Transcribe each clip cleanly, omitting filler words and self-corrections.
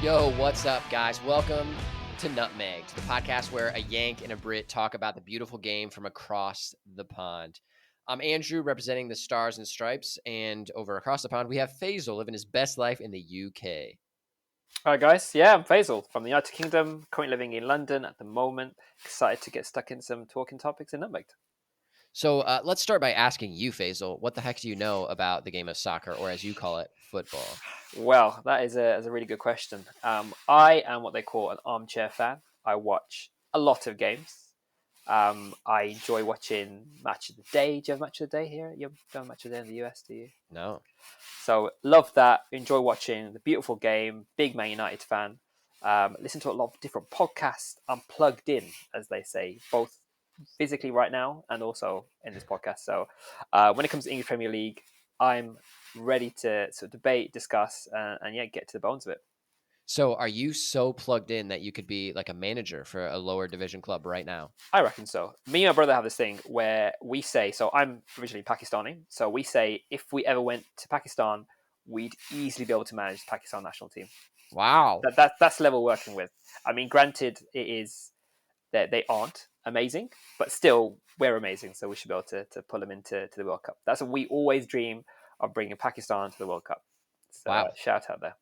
Yo, what's up, guys? Welcome to Nutmegged, the podcast where a Yank and a Brit talk about the beautiful game from across the pond. I'm Andrew, representing the Stars and Stripes, and over across the pond, we have Faisal living his best life in the UK. Hi guys, yeah, I'm Faisal from the United Kingdom, currently living in London at the moment. Excited to get stuck in some talking topics in Nutmegged. So let's start by asking you, Faisal, what the heck do you know about the game of soccer, or as you call it, football? Well, that is a really good question. I am what they call an armchair fan. I watch a lot of games. I enjoy watching Match of the Day. Do you have Match of the Day here? You have Match of the Day in the US, do you? No. So love that. Enjoy watching the beautiful game. Big Man United fan. Listen to a lot of different podcasts. I'm plugged in, as they say, both physically right now and also in this podcast. So when it comes to English Premier League, I'm ready to sort of debate, discuss, and yeah, get to the bones of it. So are you so plugged in that you could be like a manager for a lower division club right now? I reckon so. Me and my brother have this thing where we say, so I'm originally Pakistani, so we say if we ever went to Pakistan, we'd easily be able to manage the Pakistan national team. Wow. That's the level we're working with. I mean, granted, it is that they aren't amazing, but still we're amazing, so we should be able to pull them into the World Cup. That's what we always dream of, bringing Pakistan to the World Cup. So Wow. shout out there.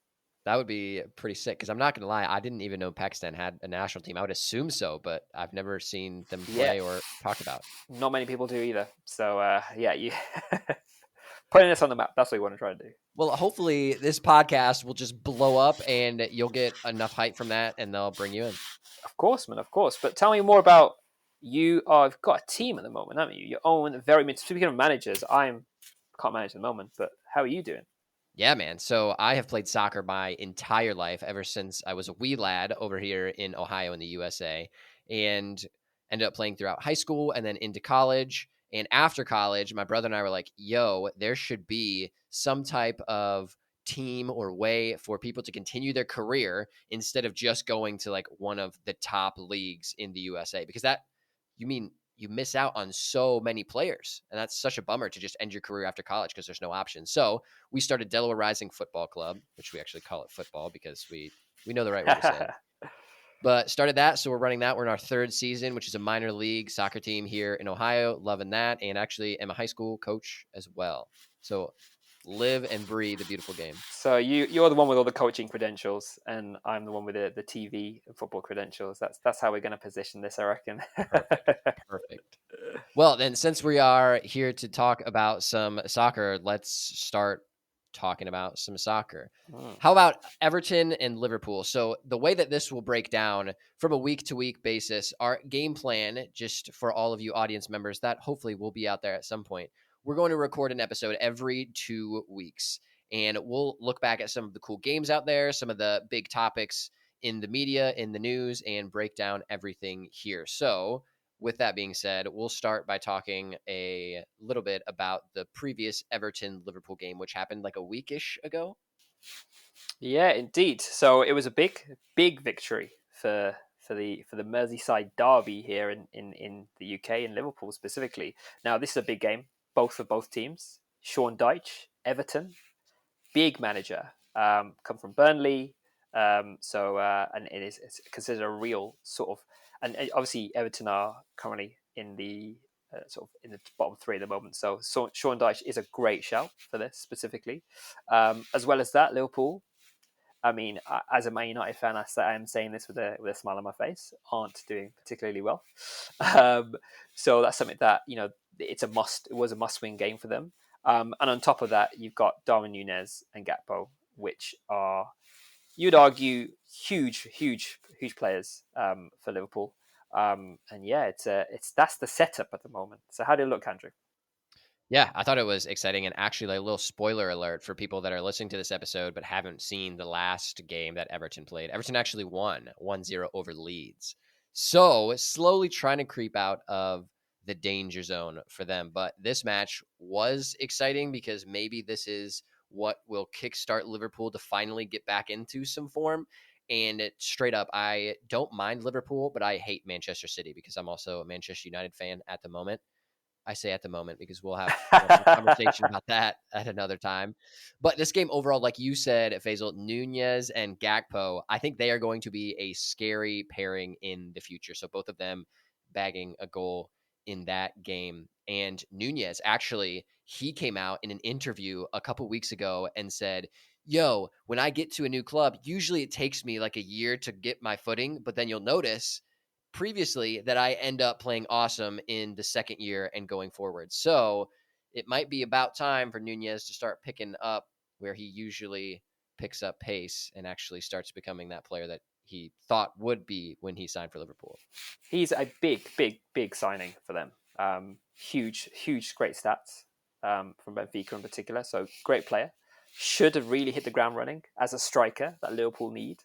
That would be pretty sick because I'm not going to lie, I didn't even know Pakistan had a national team. I would assume so, but I've never seen them play or talk about. Not many people do either. So yeah, you putting this on the map. That's what we want to try to do. Well, hopefully this podcast will just blow up and you'll get enough hype from that and they'll bring you in. Of course, man, of course. But tell me more about you. You've got a team at the moment, haven't you? Your own very. Speaking of managers, can't manage at the moment. But how are you doing? Yeah, man. So I have played soccer my entire life ever since I was a wee lad over here in Ohio in the USA, and ended up playing throughout high school and then into college. And after college, my brother and I were like, yo, there should be some type of team or way for people to continue their career instead of just going to like one of the top leagues in the USA. Because you miss out on so many players. And that's such a bummer to just end your career after college because there's no option. So we started Delaware Rising Football Club, which we actually call it football because we know the right way to say it. But started that, so we're running that. We're in our third season, which is a minor league soccer team here in Ohio. Loving that, and actually am a high school coach as well. So live and breathe the beautiful game. So you're the one with all the coaching credentials, and I'm the one with the TV and football credentials. That's how we're going to position this, I reckon. Perfect. Well, then, since we are here to talk about some soccer, let's start talking about some soccer. How about Everton and Liverpool? So the way that this will break down from a week-to-week basis, our game plan, just for all of you audience members that hopefully will be out there at some point, we're going to record an episode every 2 weeks. And we'll look back at some of the cool games out there, some of the big topics in the media, in the news, and break down everything here. So with that being said, we'll start by talking a little bit about the previous Everton-Liverpool game, which happened like a weekish ago. Yeah, indeed. So it was a big victory for the Merseyside derby here in the UK, in Liverpool specifically. Now this is a big game, both for both teams. Sean Dyche, Everton, big manager, come from Burnley. And it's considered a real sort of, and obviously Everton are currently in the sort of in the bottom three at the moment. So Sean Dyche is a great shout for this specifically. As well as that, Liverpool. I mean, as a Man United fan, I am saying this with a smile on my face, aren't doing particularly well. So that's something that it's a must. It was a must-win game for them. And on top of that, you've got Darwin Núñez and Gakpo, which are, you'd argue, huge players for Liverpool. And yeah, that's the setup at the moment. So how did it look, Andrew? Yeah, I thought it was exciting, and actually, like, a little spoiler alert for people that are listening to this episode but haven't seen the last game that Everton played. Everton actually won 1-0 over Leeds. So slowly trying to creep out of the danger zone for them. But this match was exciting because maybe this is what will kickstart Liverpool to finally get back into some form. And straight up, I don't mind Liverpool, but I hate Manchester City because I'm also a Manchester United fan at the moment. I say at the moment because we'll have some conversation about that at another time. But this game overall, like you said, Faisal, Nunez and Gakpo, I think they are going to be a scary pairing in the future. So both of them bagging a goal in that game. And Nunez, actually, he came out in an interview a couple weeks ago and said, yo, when I get to a new club, usually it takes me like a year to get my footing, but then you'll notice previously that I end up playing awesome in the second year and going forward. So it might be about time for Nunez to start picking up where he usually picks up pace and actually starts becoming that player that he thought would be when he signed for Liverpool. He's a big signing for them. Huge, great stats from Benfica in particular. So great player. Should have really hit the ground running as a striker that Liverpool need.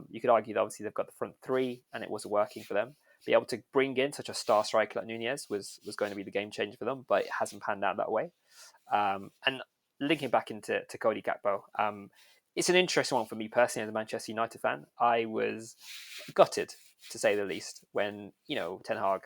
You could argue that obviously they've got the front three and it wasn't working for them. Be able to bring in such a star striker like Nunez was going to be the game changer for them, but it hasn't panned out that way. And linking back into Cody Gakpo, it's an interesting one for me personally as a Manchester United fan. I was gutted, to say the least, when Ten Hag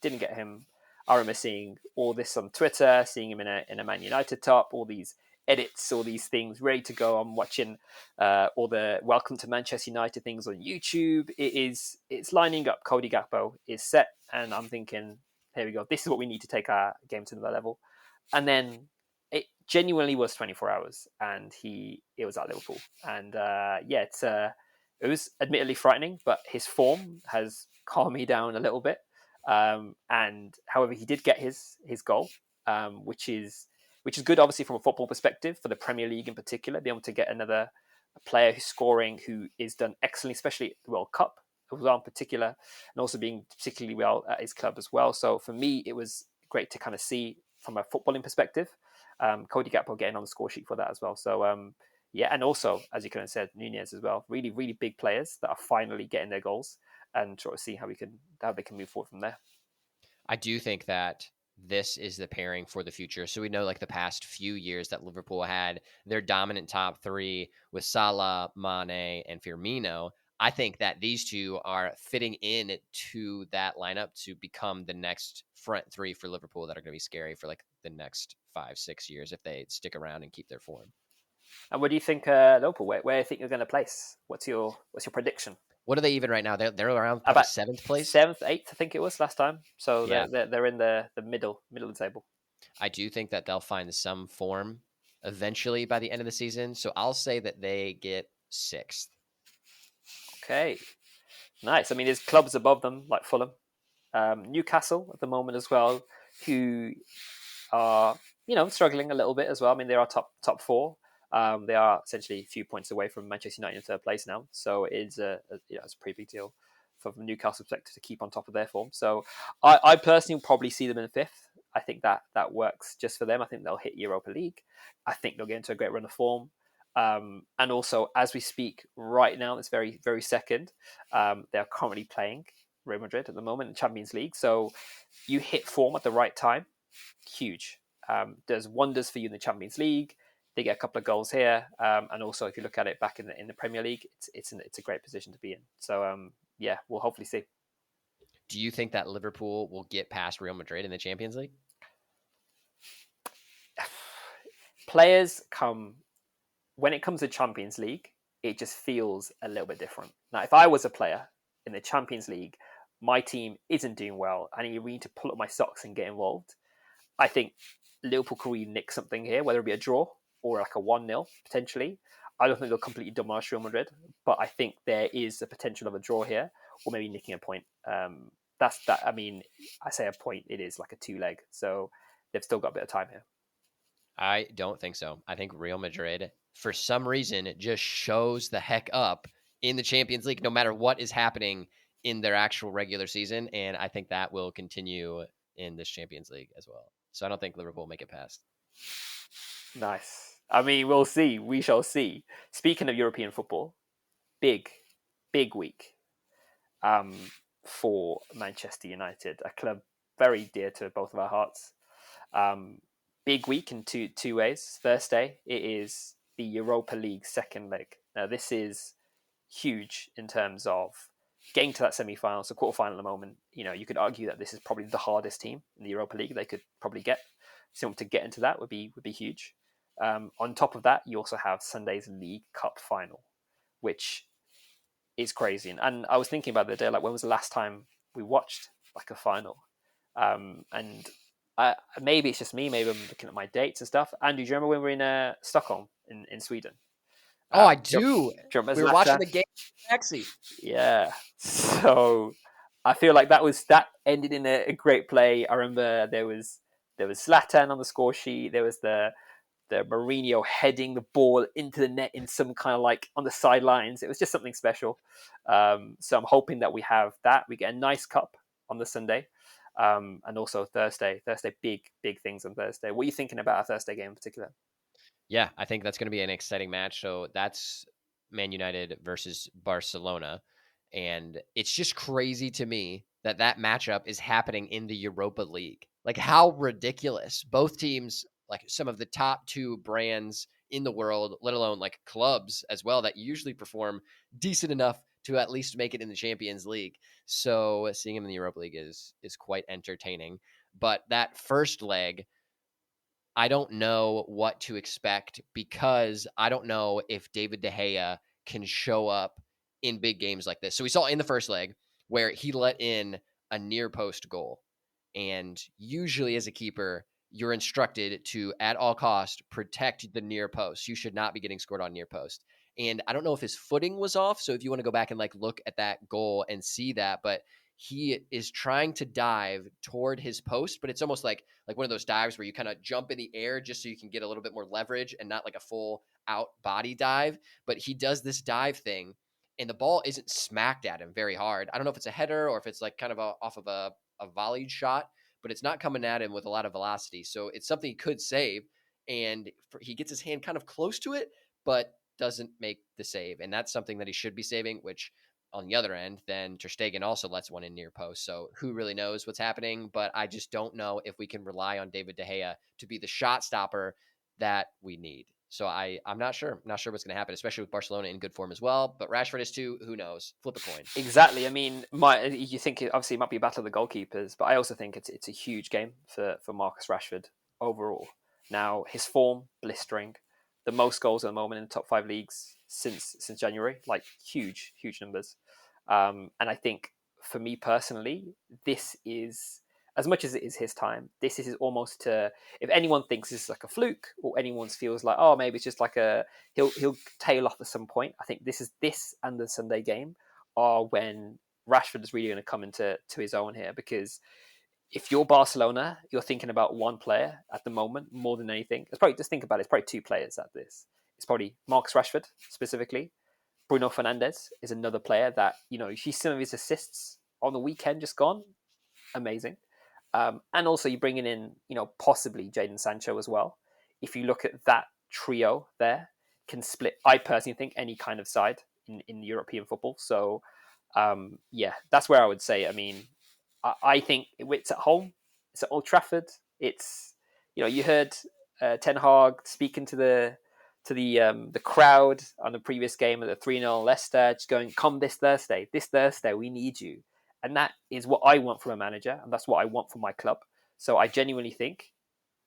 didn't get him. I remember seeing all this on Twitter, seeing him in a Man United top, all these edits, all these things ready to go. I'm watching all the Welcome to Manchester United things on YouTube. It's lining up. Cody Gakpo is set, and I'm thinking, here we go. This is what we need to take our game to another level. And then it genuinely was 24 hours, and it was at Liverpool. And it was admittedly frightening, but his form has calmed me down a little bit. And however, he did get his goal, which is good, obviously, from a football perspective for the Premier League in particular. Be able to get another player who's scoring, who is done excellently, especially at the World Cup as well in particular, and also being particularly well at his club as well. So for me, it was great to kind of see from a footballing perspective, Cody Gakpo getting on the score sheet for that as well. So yeah, and also, as you kind of said, Nunez as well. Really, really big players that are finally getting their goals, and sort of see how they can move forward from there. I do think that this is the pairing for the future. So we know like the past few years that Liverpool had their dominant top three with Salah, Mane, and Firmino. I think that these two are fitting in to that lineup to become the next front three for Liverpool that are going to be scary for like the next 5-6 years if they stick around and keep their form. And what do you think, Liverpool? Where do you think you're going to place? What's your prediction? What are they even right now? They're around probably About seventh place. Seventh, eighth, I think it was last time. So Yeah. they're in the middle of the table. I do think that they'll find some form eventually by the end of the season. So I'll say that they get sixth. Okay, nice. I mean, there's clubs above them like Fulham, Newcastle at the moment as well, who are struggling a little bit as well. I mean, they are top four. They are essentially a few points away from Manchester United in third place now, so it's it's a pretty big deal from Newcastle perspective to keep on top of their form. So I personally probably see them in fifth. I think that works just for them. I think they'll hit Europa League. I think they'll get into a great run of form. And also, as we speak right now, this very, very second, they are currently playing Real Madrid at the moment in Champions League. So you hit form at the right time, huge. Does wonders for you in the Champions League. They get a couple of goals here, and also if you look at it back in the Premier League, it's a great position to be in. So yeah, we'll hopefully see. Do you think that Liverpool will get past Real Madrid in the Champions League? Players come when it comes to Champions League, it just feels a little bit different. Now, if I was a player in the Champions League, my team isn't doing well, and you need to pull up my socks and get involved. I think Liverpool could really nick something here, whether it be a draw or like a 1-0 potentially. I don't think they'll completely demolish Real Madrid, but I think there is a potential of a draw here, or maybe nicking a point. That's that. I mean, I say a point, it is like a 2-leg, so they've still got a bit of time here. I don't think so. I think Real Madrid, for some reason, just shows the heck up in the Champions League, no matter what is happening in their actual regular season. And I think that will continue in this Champions League as well. So I don't think Liverpool will make it past. Nice. I mean, we'll see. We shall see. Speaking of European football, big week for Manchester United, a club very dear to both of our hearts. Big week in two ways. First day, it is the Europa League second leg. Now, this is huge in terms of getting to that semi-final, so quarter-final at the moment, you could argue that this is probably the hardest team in the Europa League they could probably get. So to get into that would be huge. On top of that, you also have Sunday's League Cup final, which is crazy. And I was thinking about the other day, like when was the last time we watched like a final? And maybe it's just me. Maybe I'm looking at my dates and stuff. Andrew, do you remember when we were in Stockholm in Sweden? Oh, I Do do. you remember We were watching the game in the backseat. Yeah. So I feel like that ended in a great play. I remember there was Zlatan on the score sheet. There was the Mourinho heading the ball into the net in some kind of like on the sidelines. It was just something special. So I'm hoping that we have that. We get a nice cup on the Sunday. And also Thursday, big things on Thursday. What are you thinking about a Thursday game in particular? Yeah, I think that's going to be an exciting match. So that's Man United versus Barcelona. And it's just crazy to me that that matchup is happening in the Europa League. Like, how ridiculous. Both teams, like some of the top two brands in the world, let alone like clubs as well, that usually perform decent enough to at least make it in the Champions League. So seeing them in the Europa League is quite entertaining. But that first leg, I don't know what to expect because I don't know if David De Gea can show up in big games like this. So we saw in the first leg where he let in a near post goal. And usually as a keeper, you're instructed to at all cost protect the near post. You should not be getting scored on near post. And I don't know if his footing was off. So if you want to go back and like look at that goal and see that, but he is trying to dive toward his post, but it's almost like one of those dives where you kind of jump in the air just so you can get a little bit more leverage and not like a full out body dive. But he does this dive thing and the ball isn't smacked at him very hard. I don't know if it's a header or if it's like kind of off of a volleyed shot, but it's not coming at him with a lot of velocity. So it's something he could save. And he gets his hand kind of close to it, but doesn't make the save. And that's something that he should be saving, which on the other end, then Ter Stegen also lets one in near post. So who really knows what's happening? But I just don't know if we can rely on David De Gea to be the shot stopper that we need. So I'm not sure. I'm not sure what's going to happen, especially with Barcelona in good form as well. But Rashford is too. Who knows? Flip a coin. Exactly. I mean, you think obviously it might be a battle of the goalkeepers, but I also think it's a huge game for Marcus Rashford overall. Now his form blistering, the most goals at the moment in the top 5 leagues since January, like huge numbers. And I think for me personally, this is as much as it is his time. This is almost to if anyone thinks this is like a fluke or anyone feels like maybe it's just like he'll tail off at some point. I think this and the Sunday game are when Rashford is really going to come into his own here because if you're Barcelona, you're thinking about one player at the moment more than anything. It's probably just think about it. It's probably two players at this. It's probably Marcus Rashford specifically. Bruno Fernandes is another player that you see some of his assists on the weekend just gone, amazing. And also you bringing in possibly Jadon Sancho as well. If you look at that trio there, can split. I personally think any kind of side in European football. So yeah, that's where I would say. I mean, I think it's at home. It's at Old Trafford. It's you heard Ten Hag speaking to the crowd on the previous game of the 3-0 Leicester, just going, "Come this Thursday. This Thursday, we need you." And that is what I want from a manager, and that's what I want from my club. So I genuinely think,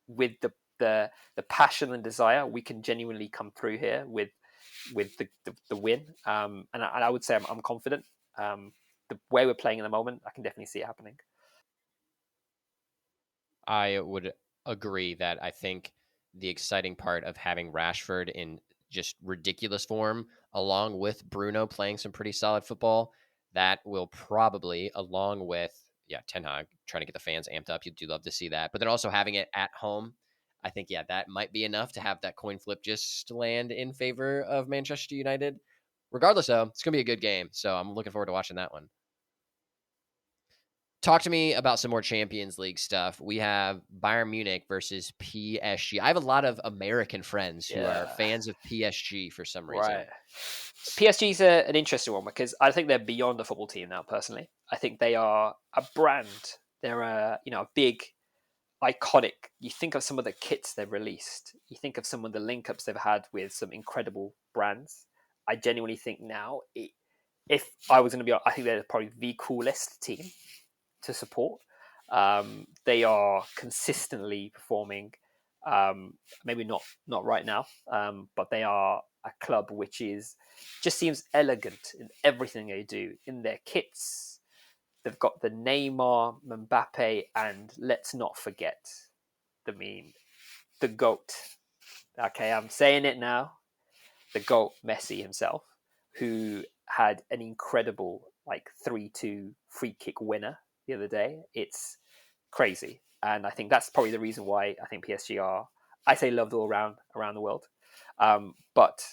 with the passion and desire, we can genuinely come through here with the win. And I would say I'm confident. The way we're playing at the moment, I can definitely see it happening. I would agree that I think the exciting part of having Rashford in just ridiculous form, along with Bruno playing some pretty solid football, that will probably, along with Ten Hag trying to get the fans amped up. You do love to see that, but then also having it at home, I think that might be enough to have that coin flip just land in favor of Manchester United. Regardless, though, it's gonna be a good game, so I'm looking forward to watching that one. Talk to me about some more Champions League stuff. We have Bayern Munich versus PSG. I have a lot of American friends who are fans of PSG for some reason. Right. PSG's an interesting one because I think they're beyond a football team now, personally. I think they are a brand. They're a big, iconic. You think of some of the kits they've released. You think of some of the link-ups they've had with some incredible brands. I genuinely think now if I was going to be, I think they're probably the coolest team to support. They are consistently performing. Maybe not right now, but they are a club which is just seems elegant in everything they do. In their kits, they've got the Neymar, Mbappe, and let's not forget the goat. Okay, I'm saying it now. The GOAT Messi himself, who had an incredible 3-2 free kick winner the other day. It's crazy. And I think that's probably the reason why I think PSG are, I say, loved all around the world. But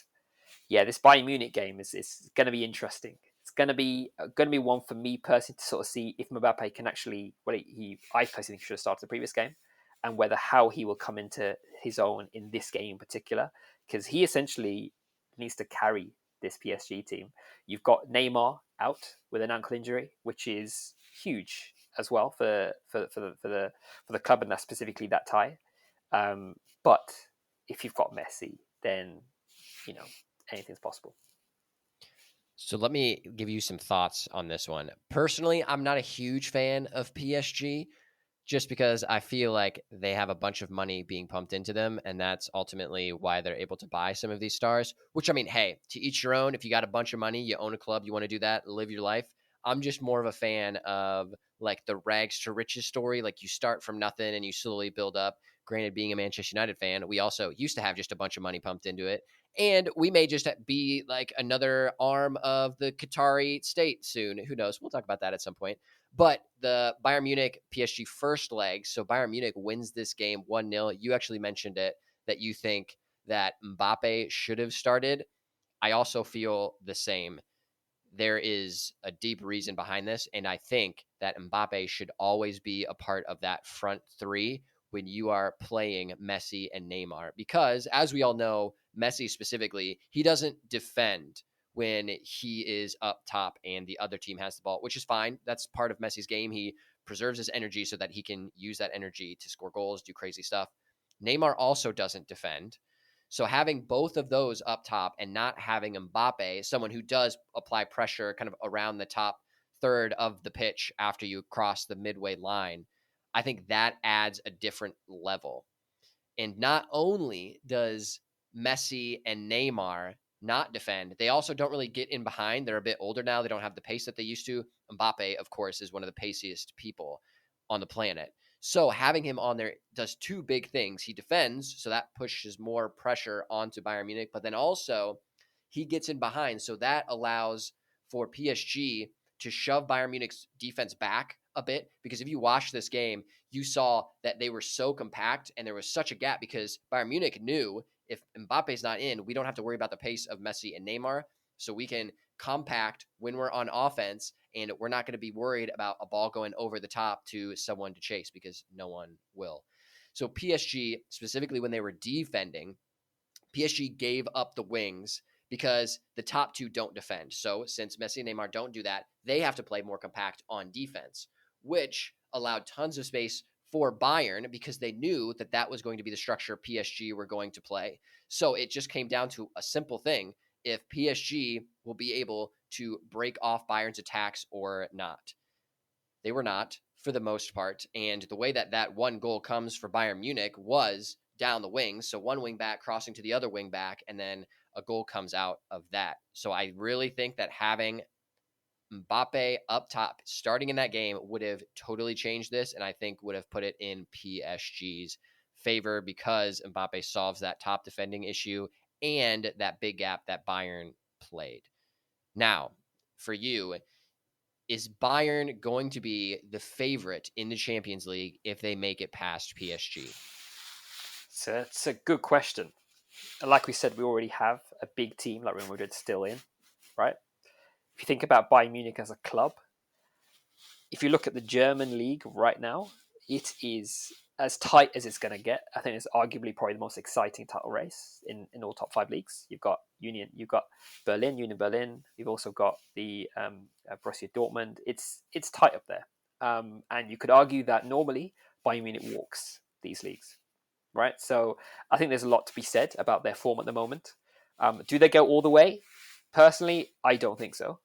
yeah, this Bayern Munich game is going to be interesting. It's going to be one for me personally to sort of see if Mbappe can actually. Well, I personally think should have started the previous game, and whether how he will come into his own in this game in particular, because he essentially needs to carry this PSG team. You've got Neymar out with an ankle injury, which is huge as well for the club, and that's specifically that tie. But if you've got Messi, then you know anything's possible. So let me give you some thoughts on this one. Personally, I'm not a huge fan of PSG just because I feel like they have a bunch of money being pumped into them, and that's ultimately why they're able to buy some of these stars. Which, I mean, hey, to each your own. If you got a bunch of money, you own a club, you want to do that, live your life. I'm just more of a fan of like the rags to riches story. Like you start from nothing and you slowly build up. Granted, being a Manchester United fan, we also used to have just a bunch of money pumped into it. And we may just be like another arm of the Qatari state soon. Who knows? We'll talk about that at some point. But the Bayern Munich PSG first leg, so Bayern Munich wins this game 1-0. You actually mentioned it that you think that Mbappe should have started. I also feel the same. There is a deep reason behind this, and I think that Mbappe should always be a part of that front three when you are playing Messi and Neymar. Because, as we all know, Messi specifically, he doesn't defend when he is up top and the other team has the ball, which is fine. That's part of Messi's game. He preserves his energy so that he can use that energy to score goals, do crazy stuff. Neymar also doesn't defend. So having both of those up top and not having Mbappe, someone who does apply pressure kind of around the top third of the pitch after you cross the midway line, I think that adds a different level. And not only does Messi and Neymar not defend, they also don't really get in behind. They're a bit older now. They don't have the pace that they used to. Mbappe, of course, is one of the paciest people on the planet. So having him on there does two big things. He defends, so that pushes more pressure onto Bayern Munich, but then also he gets in behind. So that allows for PSG to shove Bayern Munich's defense back a bit. Because if you watch this game, you saw that they were so compact and there was such a gap because Bayern Munich knew if Mbappe's not in, we don't have to worry about the pace of Messi and Neymar. So we can compact when we're on offense, and we're not going to be worried about a ball going over the top to someone to chase because no one will. So PSG, specifically when they were defending, PSG gave up the wings because the top two don't defend. So since Messi and Neymar don't do that, they have to play more compact on defense, which allowed tons of space for Bayern because they knew that that was going to be the structure PSG were going to play. So it just came down to a simple thing. If PSG will be able to break off Bayern's attacks or not. They were not for the most part. And the way that that one goal comes for Bayern Munich was down the wings. So one wing back crossing to the other wing back, and then a goal comes out of that. So I really think that having Mbappe up top starting in that game would have totally changed this, and I think would have put it in PSG's favor because Mbappe solves that top defending issue and that big gap that Bayern played. Now, for you, is Bayern going to be the favorite in the Champions League if they make it past PSG? So it's a good question. And like we said, we already have a big team like Real Madrid still in, right? If you think about Bayern Munich as a club, if you look at the German league right now, it is as tight as it's going to get. I think it's arguably probably the most exciting title race in all top five leagues. You've got Union Berlin. You've also got the Borussia Dortmund. It's tight up there, and you could argue that normally Bayern Munich walks these leagues, right? So I think there's a lot to be said about their form at the moment. Do they go all the way? Personally, I don't think so.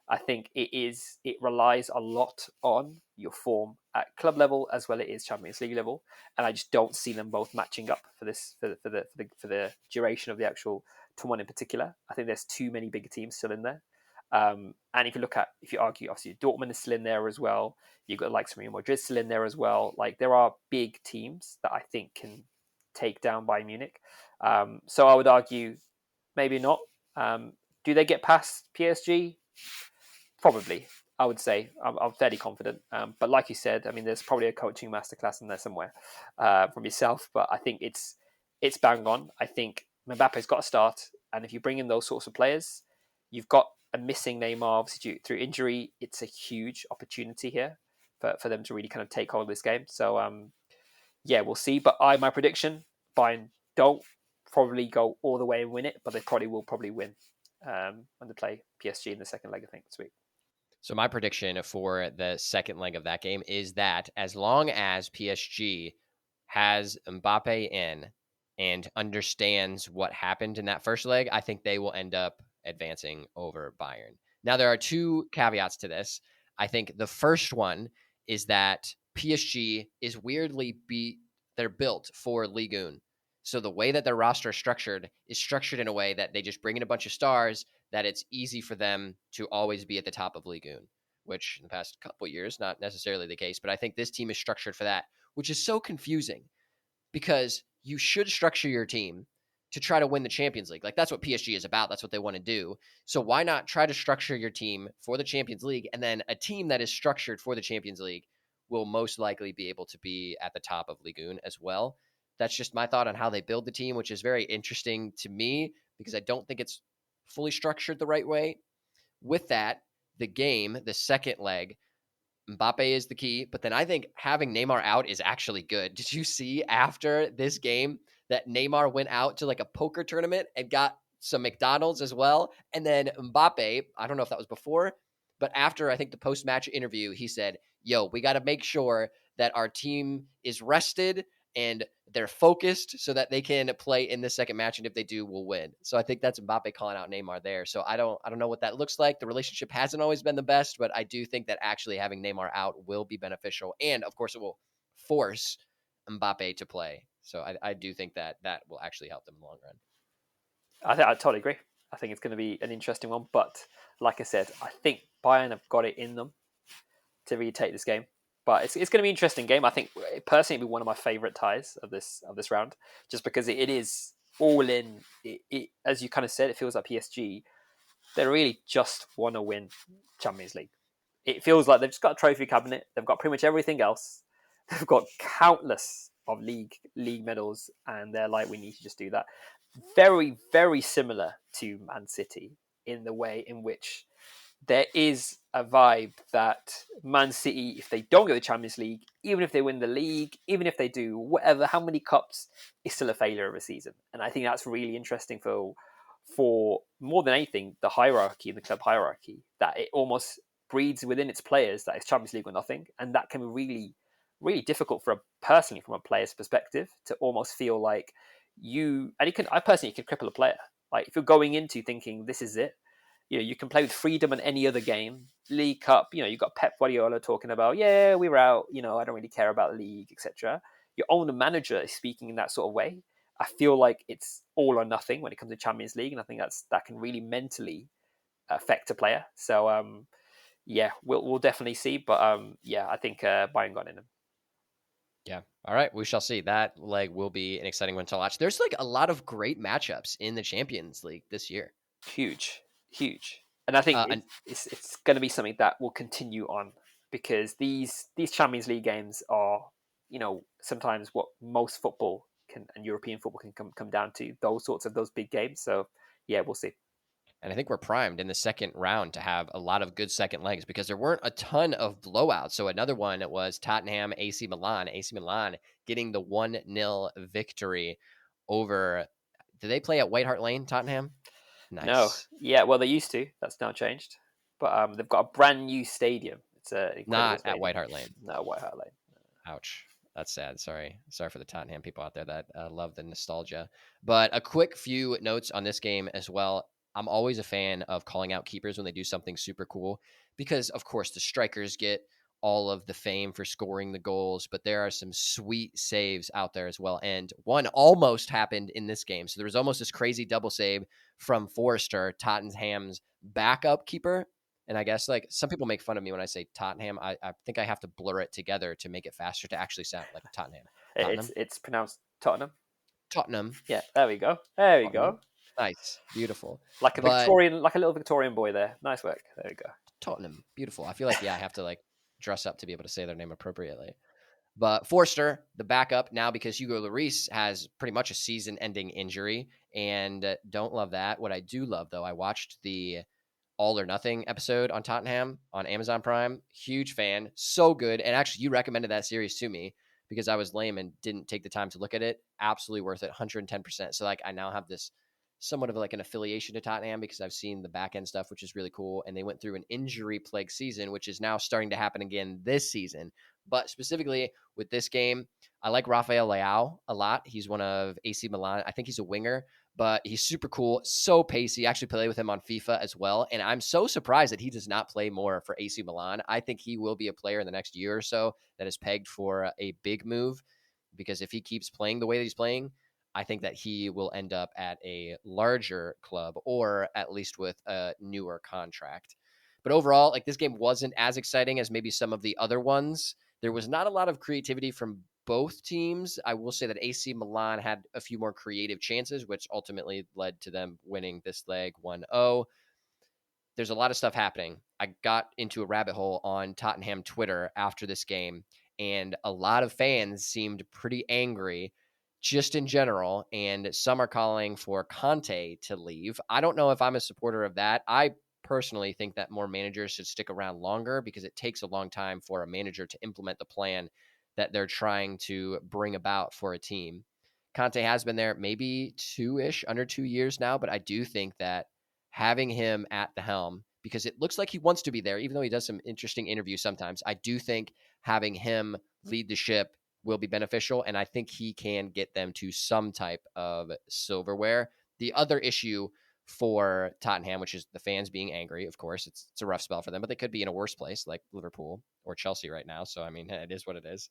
I think it relies a lot on your form at club level as well as Champions League level, and I just don't see them both matching up for this for the duration of the actual tournament in particular. I think there's too many bigger teams still in there. And if you argue, obviously Dortmund is still in there as well. You've got like Real Madrid still in there as well. Like there are big teams that I think can take down Bayern Munich. So I would argue maybe not. Do they get past PSG? Probably, I would say. I'm fairly confident. But like you said, I mean, there's probably a coaching masterclass in there somewhere from yourself. But I think it's bang on. I think Mbappe's got to start, and if you bring in those sorts of players, you've got a missing Neymar obviously through injury. It's a huge opportunity here for them to really kind of take hold of this game. So yeah, we'll see. But my prediction: Bayern don't probably go all the way and win it, but they probably win when they play PSG in the second leg. I think this week. So my prediction for the second leg of that game is that as long as PSG has Mbappe in and understands what happened in that first leg, I think they will end up advancing over Bayern. Now, there are two caveats to this. I think the first one is that PSG is weirdly they're built for Ligue 1. So the way that their roster is structured in a way that they just bring in a bunch of stars that it's easy for them to always be at the top of Ligue 1, which in the past couple years, not necessarily the case. But I think this team is structured for that, which is so confusing because you should structure your team to try to win the Champions League. Like that's what PSG is about. That's what they want to do. So why not try to structure your team for the Champions League? And then a team that is structured for the Champions League will most likely be able to be at the top of Ligue 1 as well. That's just my thought on how they build the team, which is very interesting to me because I don't think it's fully structured the right way. With that, the game, the second leg, Mbappe is the key, but then I think having Neymar out is actually good. Did you see after this game that Neymar went out to like a poker tournament and got some McDonald's as well? And then Mbappe, I don't know if that was before, but after I think the post-match interview, he said, "Yo, we got to make sure that our team is rested and they're focused so that they can play in the second match, and if they do, we'll win." So I think that's Mbappe calling out Neymar there. So I don't know what that looks like. The relationship hasn't always been the best, but I do think that actually having Neymar out will be beneficial, and of course, it will force Mbappe to play. So I do think that will actually help them in the long run. I totally agree. I think it's going to be an interesting one, but like I said, I think Bayern have got it in them to really take this game. But it's going to be an interesting game. I think personally, it'll be one of my favourite ties of this round, just because it is all in. As you kind of said, it feels like PSG. They really just want to win Champions League. It feels like they've just got a trophy cabinet. They've got pretty much everything else. They've got countless of league medals, and they're like, we need to just do that. Very, very similar to Man City in the way in which there is a vibe that Man City, if they don't get the Champions League, even if they win the league, even if they do whatever, how many cups, is still a failure of a season. And I think that's really interesting for more than anything, the hierarchy, the club hierarchy, that it almost breeds within its players that it's Champions League or nothing. And that can be really, really difficult personally from a player's perspective to almost feel like I personally can cripple a player. Like if you're going into thinking this is it, you can play with freedom in any other game. League Cup, you've got Pep Guardiola talking about, yeah, we were out, I don't really care about the league, etc. Your owner manager is speaking in that sort of way. I feel like it's all or nothing when it comes to Champions League, and I think that can really mentally affect a player. So yeah, we'll definitely see, but yeah, I think Bayern got in them. Yeah. All right. We shall see. That leg will be an exciting one to watch. There's like a lot of great matchups in the Champions League this year. Huge, and I think it's going to be something that will continue on because these Champions League games are, sometimes what most football and European football can come down to, those big games. So yeah, we'll see. And I think we're primed in the second round to have a lot of good second legs because there weren't a ton of blowouts. So another one was Tottenham, AC Milan. AC Milan getting the 1-0 victory over. Did they play at White Hart Lane, Tottenham? Nice. No, yeah, well they used to. That's now changed, but they've got a brand new stadium. It's not stadium. at White Hart Lane. No, White Hart Lane. Ouch. That's sad. Sorry for the Tottenham people out there that love the nostalgia. But a quick few notes on this game as well. I'm always a fan of calling out keepers when they do something super cool because, of course, the strikers get all of the fame for scoring the goals, but there are some sweet saves out there as well. And one almost happened in this game. So there was almost this crazy double save from Forrester, Tottenham's backup keeper. And I guess like some people make fun of me when I say Tottenham. I think I have to blur it together to make it faster to actually sound like Tottenham. Tottenham. It's pronounced Tottenham. Tottenham. Yeah, there we go. There we go. Tottenham. Nice. Beautiful. Like But like a little Victorian boy there. Nice work. There we go. Tottenham. Beautiful. I feel like, yeah, I have to like dress up to be able to say their name appropriately. But Forster, the backup, now because Hugo Lloris has pretty much a season-ending injury, and don't love that. What I do love, though, I watched the All or Nothing episode on Tottenham on Amazon Prime. Huge fan. So good. And actually, you recommended that series to me because I was lame and didn't take the time to look at it. Absolutely worth it. 110%. So, like, I now have this somewhat of like an affiliation to Tottenham because I've seen the back end stuff, which is really cool. And they went through an injury plague season, which is now starting to happen again this season. But specifically with this game, I like Rafael Leao a lot. He's one of AC Milan. I think he's a winger, but he's super cool, so pacey. I actually play with him on FIFA as well. And I'm so surprised that he does not play more for AC Milan. I think he will be a player in the next year or so that is pegged for a big move because if he keeps playing the way that he's playing, I think that he will end up at a larger club or at least with a newer contract. But overall, like this game wasn't as exciting as maybe some of the other ones. There was not a lot of creativity from both teams. I will say that AC Milan had a few more creative chances, which ultimately led to them winning this leg 1-0. There's a lot of stuff happening. I got into a rabbit hole on Tottenham Twitter after this game, and a lot of fans seemed pretty angry just in general, and some are calling for Conte to leave. I don't know if I'm a supporter of that. I personally think that more managers should stick around longer because it takes a long time for a manager to implement the plan that they're trying to bring about for a team. Conte has been there maybe under 2 years now, but I do think that having him at the helm, because it looks like he wants to be there, even though he does some interesting interviews sometimes, I do think having him lead the ship will be beneficial, and I think he can get them to some type of silverware. The other issue for Tottenham, which is the fans being angry, of course, it's a rough spell for them, but they could be in a worse place like Liverpool or Chelsea right now. So, I mean, it is what it is.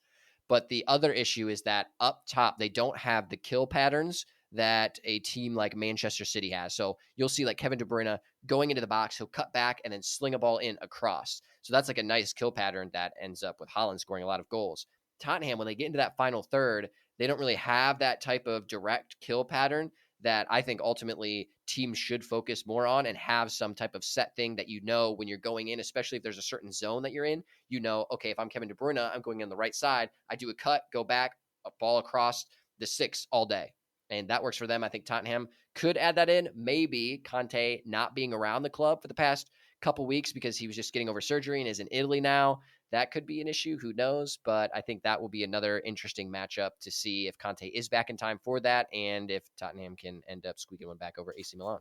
But the other issue is that up top, they don't have the kill patterns that a team like Manchester City has. So you'll see like Kevin De Bruyne going into the box, he'll cut back and then sling a ball in across. So that's like a nice kill pattern that ends up with Haaland scoring a lot of goals. Tottenham, when they get into that final third, they don't really have that type of direct kill pattern that I think ultimately teams should focus more on and have some type of set thing that you know when you're going in, especially if there's a certain zone that you're in, you know, okay, if I'm Kevin De Bruyne, I'm going on the right side. I do a cut, go back, a ball across the six all day. And that works for them. I think Tottenham could add that in. Maybe Conte not being around the club for the past couple weeks because he was just getting over surgery and is in Italy now. That could be an issue. Who knows? But I think that will be another interesting matchup to see if Conte is back in time for that and if Tottenham can end up squeaking one back over AC Milan.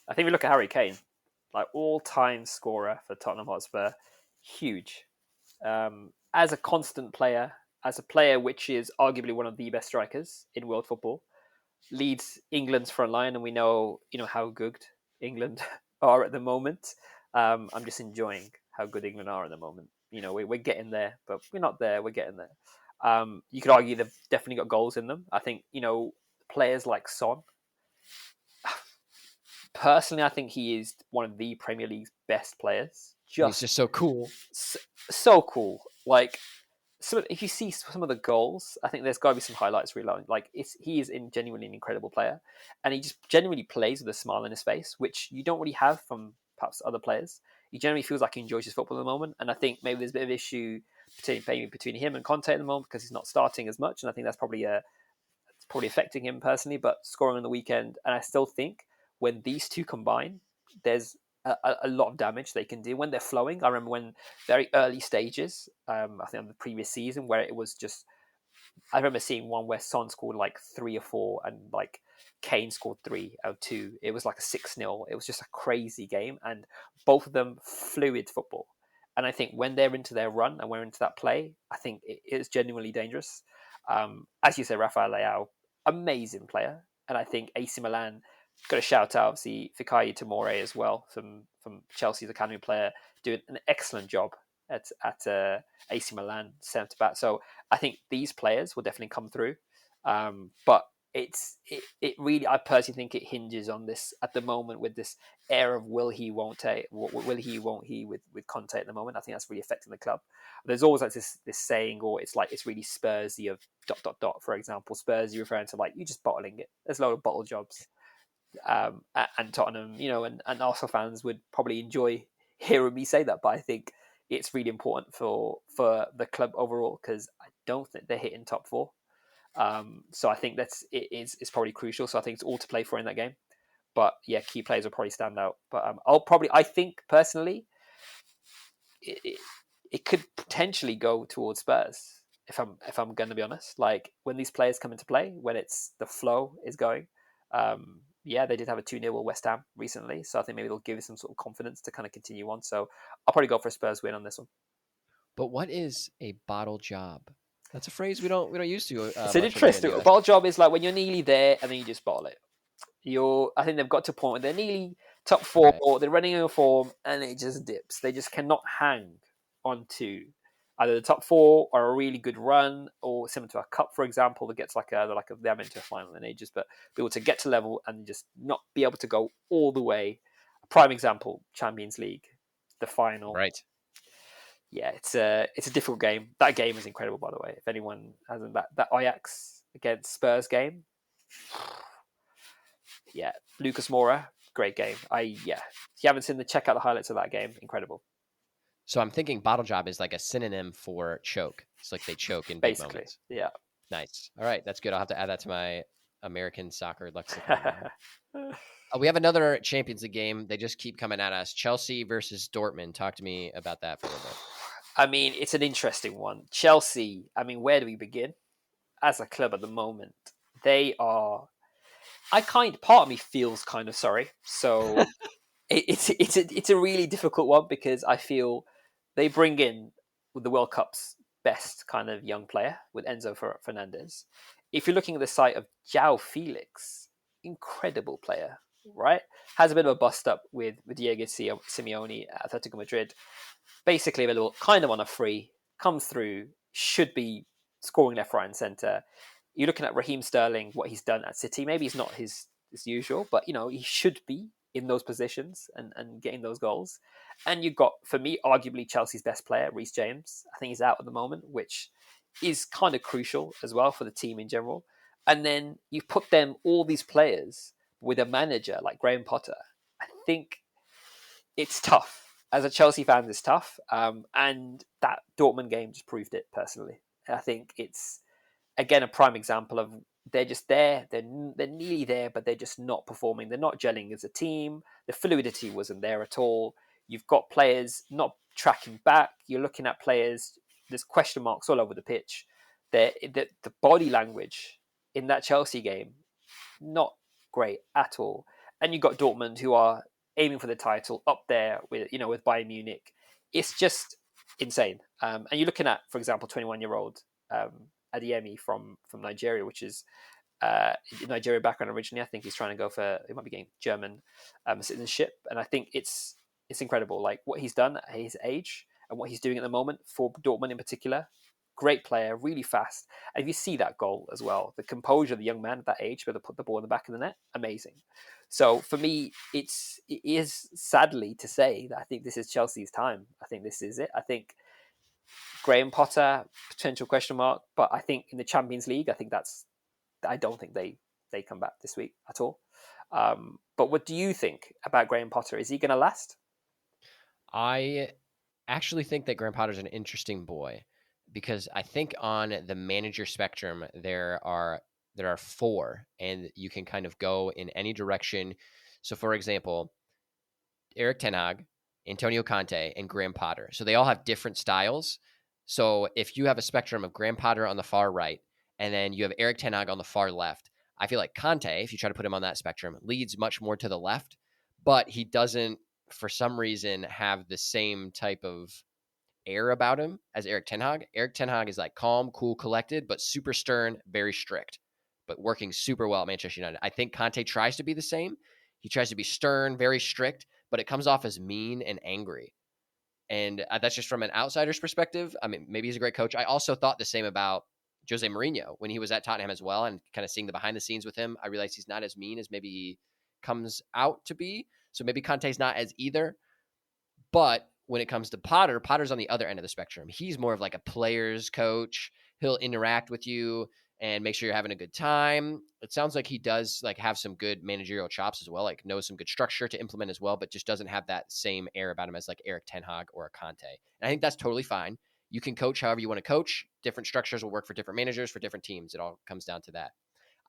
I think we look at Harry Kane, like all-time scorer for Tottenham Hotspur, huge. As a constant player, as a player which is arguably one of the best strikers in world football, leads England's front line, and we know how good England are at the moment. I'm just enjoying how good England are at the moment. We're getting there, but we're not there. We're getting there. You could argue they've definitely got goals in them. I think players like Son. Personally, I think he is one of the Premier League's best players. He's just so cool. So cool. Like, if you see some of the goals, I think there's got to be some highlights real. Like, he is genuinely an incredible player, and he just genuinely plays with a smile on his face, which you don't really have from perhaps other players. He generally feels like he enjoys his football at the moment, and I think maybe there's a bit of issue between him and Conte at the moment because he's not starting as much, and I think that's probably affecting him personally. But scoring on the weekend, and I still think when these two combine, there's a lot of damage they can do when they're flowing. I remember when very early stages, I think on the previous season, where it was just, I remember seeing one where Son scored like 3 or 4 and like Kane scored 3 or 2. It was like a 6-0. It was just a crazy game, and both of them fluid football. And I think when they're into their run and we're into that play, I think it is genuinely dangerous. As you say, Rafael Leao, amazing player. And I think AC Milan got to shout out obviously Fikayo Tomori as well from Chelsea's academy player, doing an excellent job at AC Milan centre back. So I think these players will definitely come through, but it really, I personally think it hinges on this at the moment, with this air of will he won't he with Conte at the moment. I think that's really affecting the club. There's always like this saying, or it's really Spursy of dot dot dot. For example, Spursy referring to like, you just bottling it. There's a lot of bottle jobs. And Tottenham, and Arsenal fans would probably enjoy hearing me say that, but I think it's really important for the club overall, because I don't think they're hitting top four. So I think it's probably crucial. So I think it's all to play for in that game. But yeah, key players will probably stand out. But I think personally, it, it could potentially go towards Spurs. If I'm going to be honest, like when these players come into play, when it's the flow is going, yeah, they did have a 2-0 West Ham recently, so I think maybe they'll give you some sort of confidence to kind of continue on. So I'll probably go for a Spurs win on this one. But what is a bottle job? That's a phrase we don't use to It's an much over here in interesting. the A US. bottle job is like when you're nearly there and then you just bottle it. I think they've got to a point where they're nearly top four, Okay. or they're running out of form, and it just dips. They just cannot hang onto either the top four or a really good run, or similar to a cup, for example, that gets they're into a final in ages, but be able to get to level and just not be able to go all the way. A prime example, Champions League, the final. Right. Yeah, it's a difficult game. That game is incredible, by the way. If anyone hasn't, that Ajax against Spurs game, yeah, Lucas Moura, great game. If you haven't seen check out the highlights of that game. Incredible. So I'm thinking bottle job is like a synonym for choke. It's like they choke in big Basically, moments. yeah. Nice. All right, that's good. I'll have to add that to my American soccer lexicon now. We have another Champions League game. They just keep coming at us. Chelsea versus Dortmund. Talk to me about that for a little bit. I mean, it's an interesting one. Chelsea, I mean, where do we begin? As a club at the moment, they are. Part of me feels kind of sorry. So it's a really difficult one, because I feel they bring in with the World Cup's best kind of young player with Enzo Fernandez. If you're looking at the site of João Felix, incredible player, right? Has a bit of a bust up with Diego Simeone at Atletico Madrid. Basically available kind of on a free, comes through, should be scoring left, right, and centre. You're looking at Raheem Sterling, what he's done at City. Maybe he's not his usual, but he should be in those positions and getting those goals. And you've got, for me, arguably Chelsea's best player, Reece James. I think he's out at the moment, which is kind of crucial as well for the team in general. And then you put all these players with a manager like Graham Potter. I think it's tough. As a Chelsea fan, it's tough. And that Dortmund game just proved it, personally. I think it's, again, a prime example of they're just there. They're nearly there, but they're just not performing. They're not gelling as a team. The fluidity wasn't there at all. You've got players not tracking back. You're looking at players. There's question marks all over the pitch. The body language in that Chelsea game, not great at all. And you've got Dortmund, who are aiming for the title, up there with Bayern Munich. It's just insane. And you're looking at, for example, 21-year-old Adeyemi from Nigeria, which is Nigeria background originally. I think he's trying to go for, he might be getting German citizenship, and I think it's incredible, like what he's done at his age and what he's doing at the moment for Dortmund in particular. Great player, really fast. And if you see that goal as well, the composure of the young man at that age, where they put the ball in the back of the net, amazing. So for me, it is sadly to say that I think this is Chelsea's time. I think this is it. I think Graham Potter, potential question mark, but I think in the Champions League, I don't think they come back this week at all. But what do you think about Graham Potter? Is he going to last? I actually think that Graham Potter's an interesting boy, because I think on the manager spectrum there are four, and you can kind of go in any direction. So, for example, Eric Ten Hag, Antonio Conte, and Graham Potter. So they all have different styles. So if you have a spectrum of Graham Potter on the far right, and then you have Eric Ten Hag on the far left, I feel like Conte, if you try to put him on that spectrum, leads much more to the left, but he doesn't, for some reason, have the same type of air about him as Eric Ten Hag. Eric Ten Hag is like calm, cool, collected, but super stern, very strict. but working super well at Manchester United. I think Conte tries to be the same. He tries to be stern, very strict, but it comes off as mean and angry. And that's just from an outsider's perspective. I mean, maybe he's a great coach. I also thought the same about Jose Mourinho when he was at Tottenham as well, and kind of seeing the behind the scenes with him. I realized he's not as mean as maybe he comes out to be. So maybe Conte's not as either. But when it comes to Potter, Potter's on the other end of the spectrum. He's more of like a player's coach. He'll interact with you and make sure you're having a good time. It sounds like he does like have some good managerial chops as well, like knows some good structure to implement as well, but just doesn't have that same air about him as like Eric Ten Hag or a Conte. And I think that's totally fine. You can coach however you want to coach. Different structures will work for different managers, for different teams. It all comes down to that.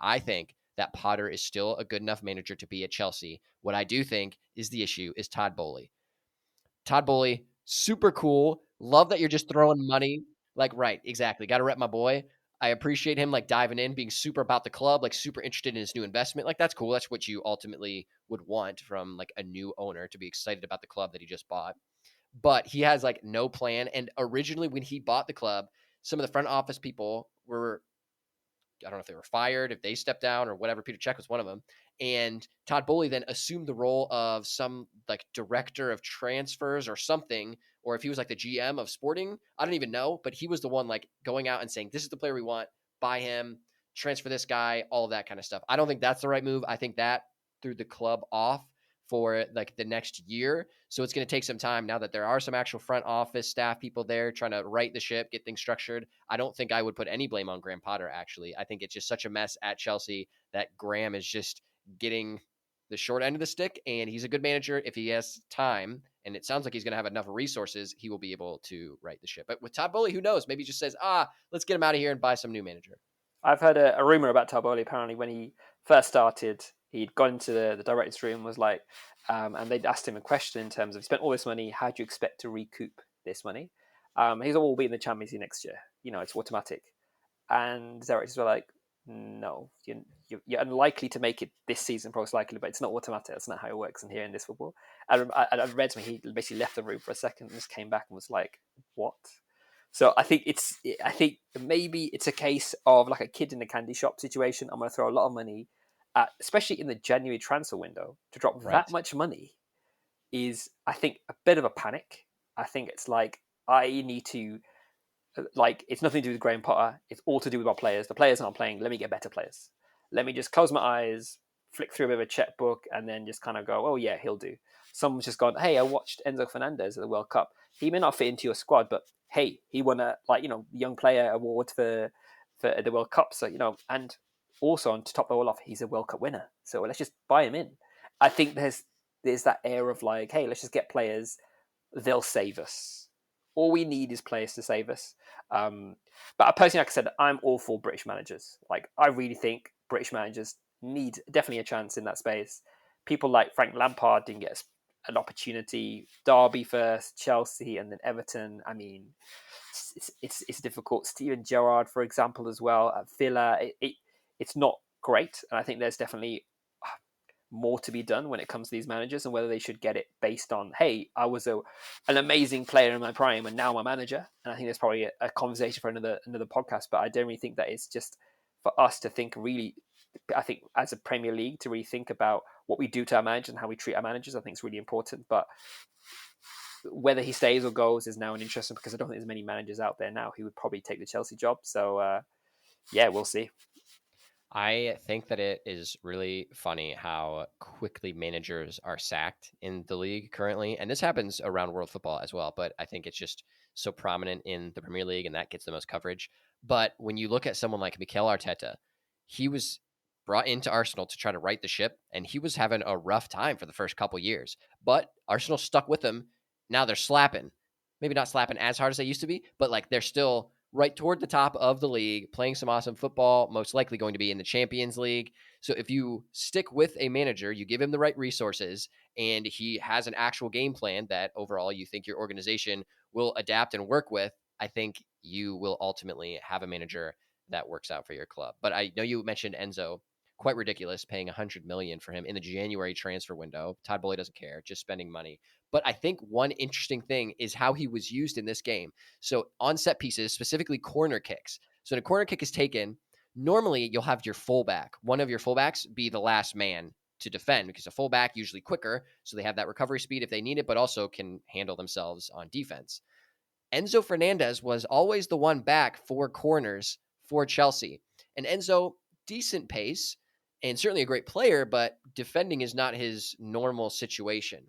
I think that Potter is still a good enough manager to be at Chelsea. What I do think is the issue is Todd Bowley. Todd Bowley, super cool. Love that you're just throwing money. Like, right, exactly. Got to rep my boy. I appreciate him like diving in, being super about the club, like super interested in his new investment. Like, that's cool. That's what you ultimately would want from like a new owner, to be excited about the club that he just bought. But he has like no plan. And originally, when he bought the club, some of the front office people were, I don't know if they were fired, if they stepped down or whatever. Peter Cech was one of them. And Todd Bowley then assumed the role of some like director of transfers or something, or if he was like the GM of sporting, I don't even know. But he was the one like going out and saying, this is the player we want, buy him, transfer this guy, all of that kind of stuff. I don't think that's the right move. I think that threw the club off for like the next year. So it's going to take some time now that there are some actual front office staff people there trying to right the ship, get things structured. I don't think I would put any blame on Graham Potter, actually. I think it's just such a mess at Chelsea that Graham is just getting the short end of the stick, and he's a good manager. If he has time, and it sounds like he's going to have enough resources, he will be able to right the ship. But with Todd Bowley, who knows? Maybe he just says, let's get him out of here and buy some new manager. I've heard a rumor about Todd Bowley. Apparently, when he first started, he'd gone into the director's room, was like, and they'd asked him a question in terms of, you spent all this money, how do you expect to recoup this money? He's all be in the Champions League next year. You know, it's automatic. And the directors were like, no, you're unlikely to make it this season, most likely, but it's not automatic. That's not how it works in here in this football. I read something, he basically left the room for a second and just came back and was like, what? So I think maybe it's a case of like a kid in a candy shop situation. I'm going to throw a lot of money at, especially in the January transfer window, to drop that much money is, I think, a bit of a panic. I think it's like, I need to, like, it's nothing to do with Graham Potter. It's all to do with our players. The players aren't playing. Let me get better players. Let me just close my eyes, flick through a bit of a checkbook, and then just kind of go, oh yeah, he'll do. Someone's just gone, hey, I watched Enzo Fernandez at the World Cup. He may not fit into your squad, but hey, he won a young player award for the World Cup. So and also on to top it all off, he's a World Cup winner. So let's just buy him in. I think there's that air of like, hey, let's just get players. They'll save us. All we need is players to save us. But personally, like I said, I'm all for British managers. Like, I really think British managers need definitely a chance in that space. People like Frank Lampard didn't get an opportunity. Derby first, Chelsea, and then Everton. I mean, it's difficult. Steven Gerrard, for example, as well at Villa. It's not great, and I think there's definitely more to be done when it comes to these managers, and whether they should get it based on, hey, I was an amazing player in my prime and now I'm a manager. And I think there's probably a conversation for another podcast, but I don't really think that it's just for us to think really. I think as a Premier League to really think about what we do to our managers and how we treat our managers, I think it's really important. But whether he stays or goes is now an interesting, because I don't think there's many managers out there now who would probably take the Chelsea job. So yeah, we'll see. I think that it is really funny how quickly managers are sacked in the league currently. And this happens around world football as well, but I think it's just so prominent in the Premier League and that gets the most coverage. But when you look at someone like Mikel Arteta, he was brought into Arsenal to try to right the ship, and he was having a rough time for the first couple years. But Arsenal stuck with him. Now they're slapping. Maybe not slapping as hard as they used to be, but like they're still right toward the top of the league, playing some awesome football, most likely going to be in the Champions League. So if you stick with a manager, you give him the right resources, and he has an actual game plan that overall you think your organization will adapt and work with, I think you will ultimately have a manager that works out for your club. But I know you mentioned Enzo. Quite ridiculous paying 100 million for him in the January transfer window. Todd Bowley doesn't care, just spending money. But I think one interesting thing is how he was used in this game. So on set pieces, specifically corner kicks. So when a corner kick is taken, normally you'll have your fullback, one of your fullbacks be the last man to defend, because a fullback usually quicker, so they have that recovery speed if they need it, but also can handle themselves on defense. Enzo Fernandez was always the one back for corners for Chelsea. And Enzo, decent pace and certainly a great player, but defending is not his normal situation.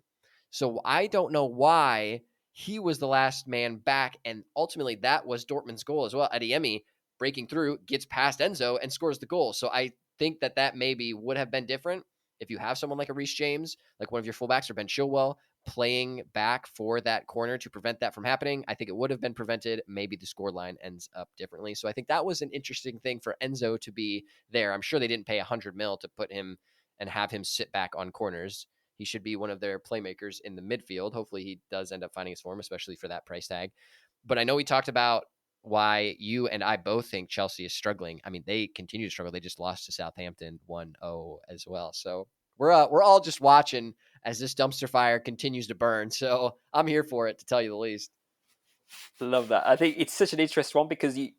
So I don't know why he was the last man back. And ultimately, that was Dortmund's goal as well. Adeyemi breaking through, gets past Enzo and scores the goal. So I think that maybe would have been different if you have someone like a Reece James, like one of your fullbacks, or Ben Chilwell, playing back for that corner to prevent that from happening. I think it would have been prevented. Maybe the scoreline ends up differently. So I think that was an interesting thing for Enzo to be there. I'm sure they didn't pay 100 mil to put him and have him sit back on corners. He should be one of their playmakers in the midfield. Hopefully he does end up finding his form, especially for that price tag. But I know we talked about why you and I both think Chelsea is struggling. I mean, they continue to struggle. They just lost to Southampton 1-0 as well. So we're all just watching as this dumpster fire continues to burn. So I'm here for it, to tell you the least. Love that. I think it's such an interesting one because you,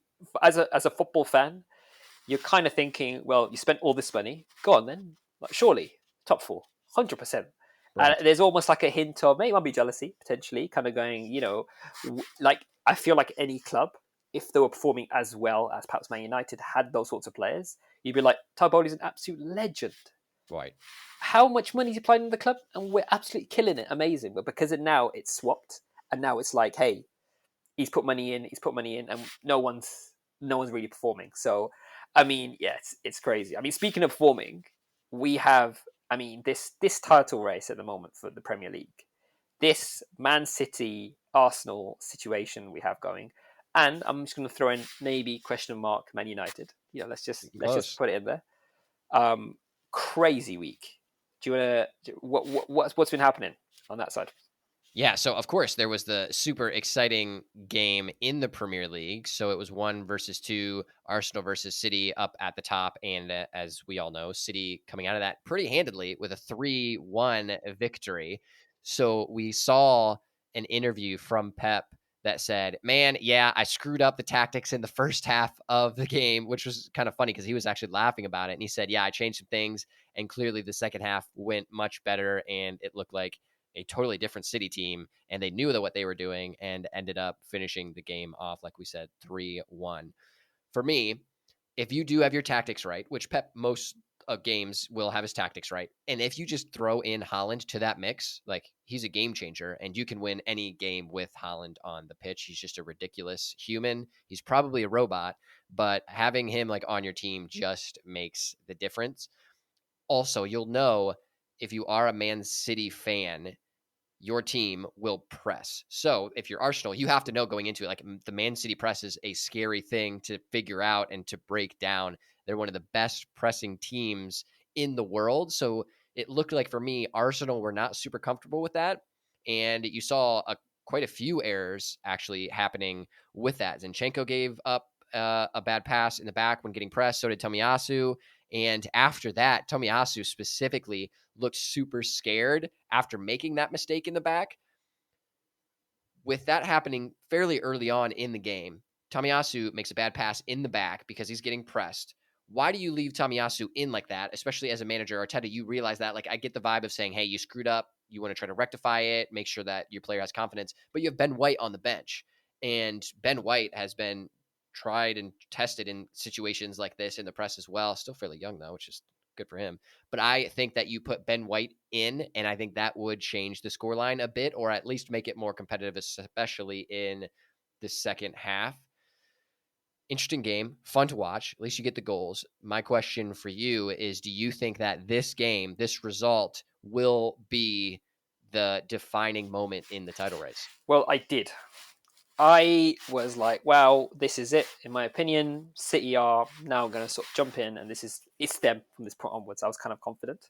as a football fan, you're kind of thinking, well, you spent all this money. Go on then. Like, surely, top four, 100%. Right. And there's almost like a hint of, maybe it might be jealousy, potentially, kind of going, like, I feel like any club, if they were performing as well as perhaps Man United had those sorts of players, you'd be like, Tarboli's an absolute legend. Right. How much money is he playing in the club? And we're absolutely killing it. Amazing. But because now it's swapped, and now it's like, hey, he's put money in, and no one's really performing. So, I mean, yeah, it's crazy. I mean, speaking of performing, we have, I mean, this title race at the moment for the Premier League, this Man City Arsenal situation we have going, and I'm just going to throw in maybe question mark Man United. Let's just put it in there. Crazy week. Do you want to what's been happening on that side? Yeah, so of course there was the super exciting game in the Premier League. So it was 1-2, Arsenal versus City up at the top. And as we all know, City coming out of that pretty handedly with a 3-1 victory. So we saw an interview from Pep that said, man, yeah, I screwed up the tactics in the first half of the game, which was kind of funny because he was actually laughing about it. And he said, yeah, I changed some things. And clearly the second half went much better. And it looked like a totally different City team, and they knew that what they were doing and ended up finishing the game off, like we said, 3-1. For me, if you do have your tactics right, which Pep most games will have his tactics right, and if you just throw in Haaland to that mix, like he's a game changer, and you can win any game with Haaland on the pitch. He's just a ridiculous human. He's probably a robot, but having him like on your team just makes the difference. Also, you'll know if you are a Man City fan, your team will press. So if you're Arsenal, you have to know going into it, like the Man City press is a scary thing to figure out and to break down. They're one of the best pressing teams in the world. So it looked like for me, Arsenal were not super comfortable with that. And you saw quite a few errors actually happening with that. Zinchenko gave up a bad pass in the back when getting pressed. So did Tomiyasu. And after that, Tomiyasu specifically looked super scared after making that mistake in the back. With that happening fairly early on in the game, Tomiyasu makes a bad pass in the back because he's getting pressed. Why do you leave Tomiyasu in like that, especially as a manager? Arteta, you realize that. Like, I get the vibe of saying, hey, you screwed up. You want to try to rectify it, make sure that your player has confidence. But you have Ben White on the bench. And Ben White has been tried and tested in situations like this in the press as well. Still fairly young, though, which is good for him. But I think that you put Ben White in, and I think that would change the scoreline a bit, or at least make it more competitive, especially in the second half. Interesting game, fun to watch. At least you get the goals. My question for you is, do you think that this game, this result, will be the defining moment in the title race? Well, I did. I was like, wow, this is it. In my opinion, City are now going to sort of jump in, and it's them from this point onwards. I was kind of confident.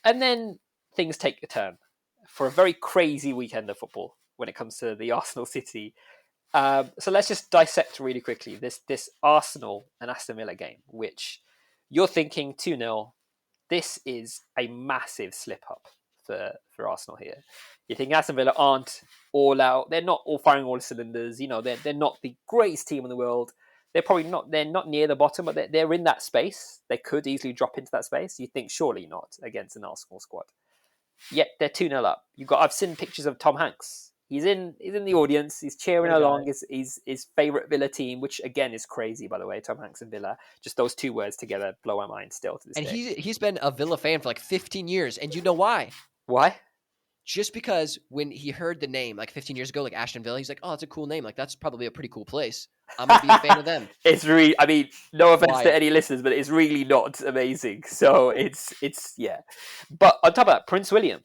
And then things take a turn for a very crazy weekend of football when it comes to the Arsenal City. So let's just dissect really quickly this Arsenal and Aston Villa game, which you're thinking 2-0. This is a massive slip up for Arsenal here. You think Aston Villa aren't all out. They're not all firing all cylinders. They're not the greatest team in the world. they're probably not. They're not near the bottom, but they're in that space. They could easily drop into that space. You think surely not against an Arsenal squad. Yet they're 2-0 up. I've seen pictures of Tom Hanks. He's in the audience. He's cheering along his favorite Villa team, which again is crazy, by the way. Tom Hanks and Villa, just those two words together blow my mind still to this And day. he's been a Villa fan for like 15 years, and you know why? Why? Just because when he heard the name like 15 years ago, like Ashton Villa, he's like, oh, that's a cool name. Like, that's probably a pretty cool place. I'm going to be a fan of them. It's really, I mean, no offense Why? to any listeners, but it's really not amazing. So it's yeah. But on top of that, Prince William,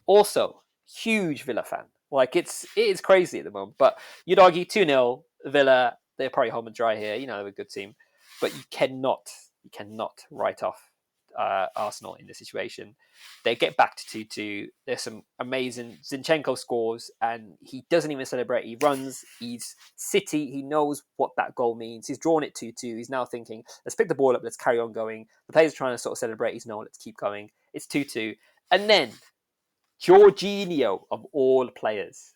also huge Villa fan. Like it is crazy at the moment. But you'd argue 2-0 Villa, they're probably home and dry here. You know, they're a good team. But you cannot write off Arsenal in this situation. They get back to 2-2. There's some amazing Zinchenko scores, and he doesn't even celebrate. He runs. He's City. He knows what that goal means. He's drawn it 2-2. He's now thinking, let's pick the ball up. Let's carry on going. The players are trying to sort of celebrate. He's no, let's keep going. It's 2-2. And then Jorginho, of all players,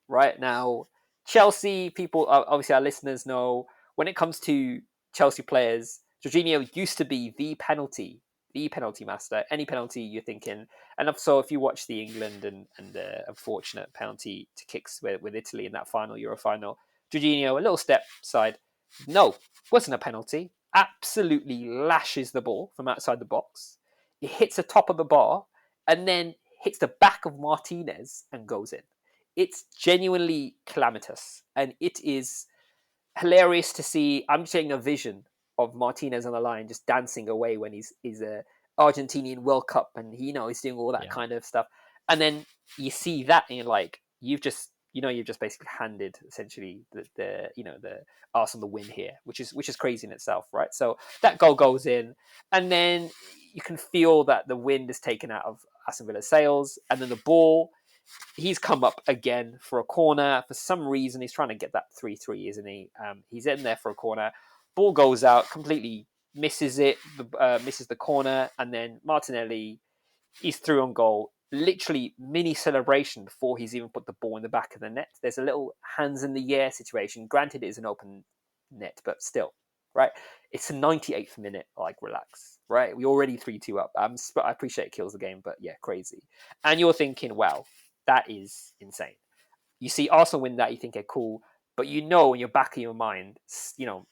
right now, Chelsea people, obviously our listeners know, when it comes to Chelsea players, Jorginho used to be the penalty master. Any penalty you're thinking, and so if you watch the England and the unfortunate penalty to kicks with Italy in that final Euro final, Jorginho, a little step side, no, wasn't a penalty. Absolutely lashes the ball from outside the box. It hits the top of the bar and then hits the back of Martinez and goes in. It's genuinely calamitous, and it is hilarious to see. I'm just getting a vision of Martinez on the line just dancing away when he's a Argentinian World Cup, and he's doing all that kind of stuff. And then you see that, and you're like, you've just basically handed essentially the Arsenal the win here, which is crazy in itself, right? So that goal goes in, and then you can feel that the wind is taken out of Aston Villa's sails, and then the ball. He's come up again for a corner. For some reason, he's trying to get that 3-3, isn't he? He's in there for a corner. Ball goes out, completely misses it, misses the corner, and then Martinelli, he's through on goal. Literally mini celebration before he's even put the ball in the back of the net. There's a little hands in the air situation. Granted, it is an open net, but still, right? It's the 98th minute. Like, relax, right? We already 3-2 up. I appreciate it kills the game, but yeah, crazy. And you're thinking, wow, that is insane. You see Arsenal win that, you think, okay, cool. But in your back of your mind,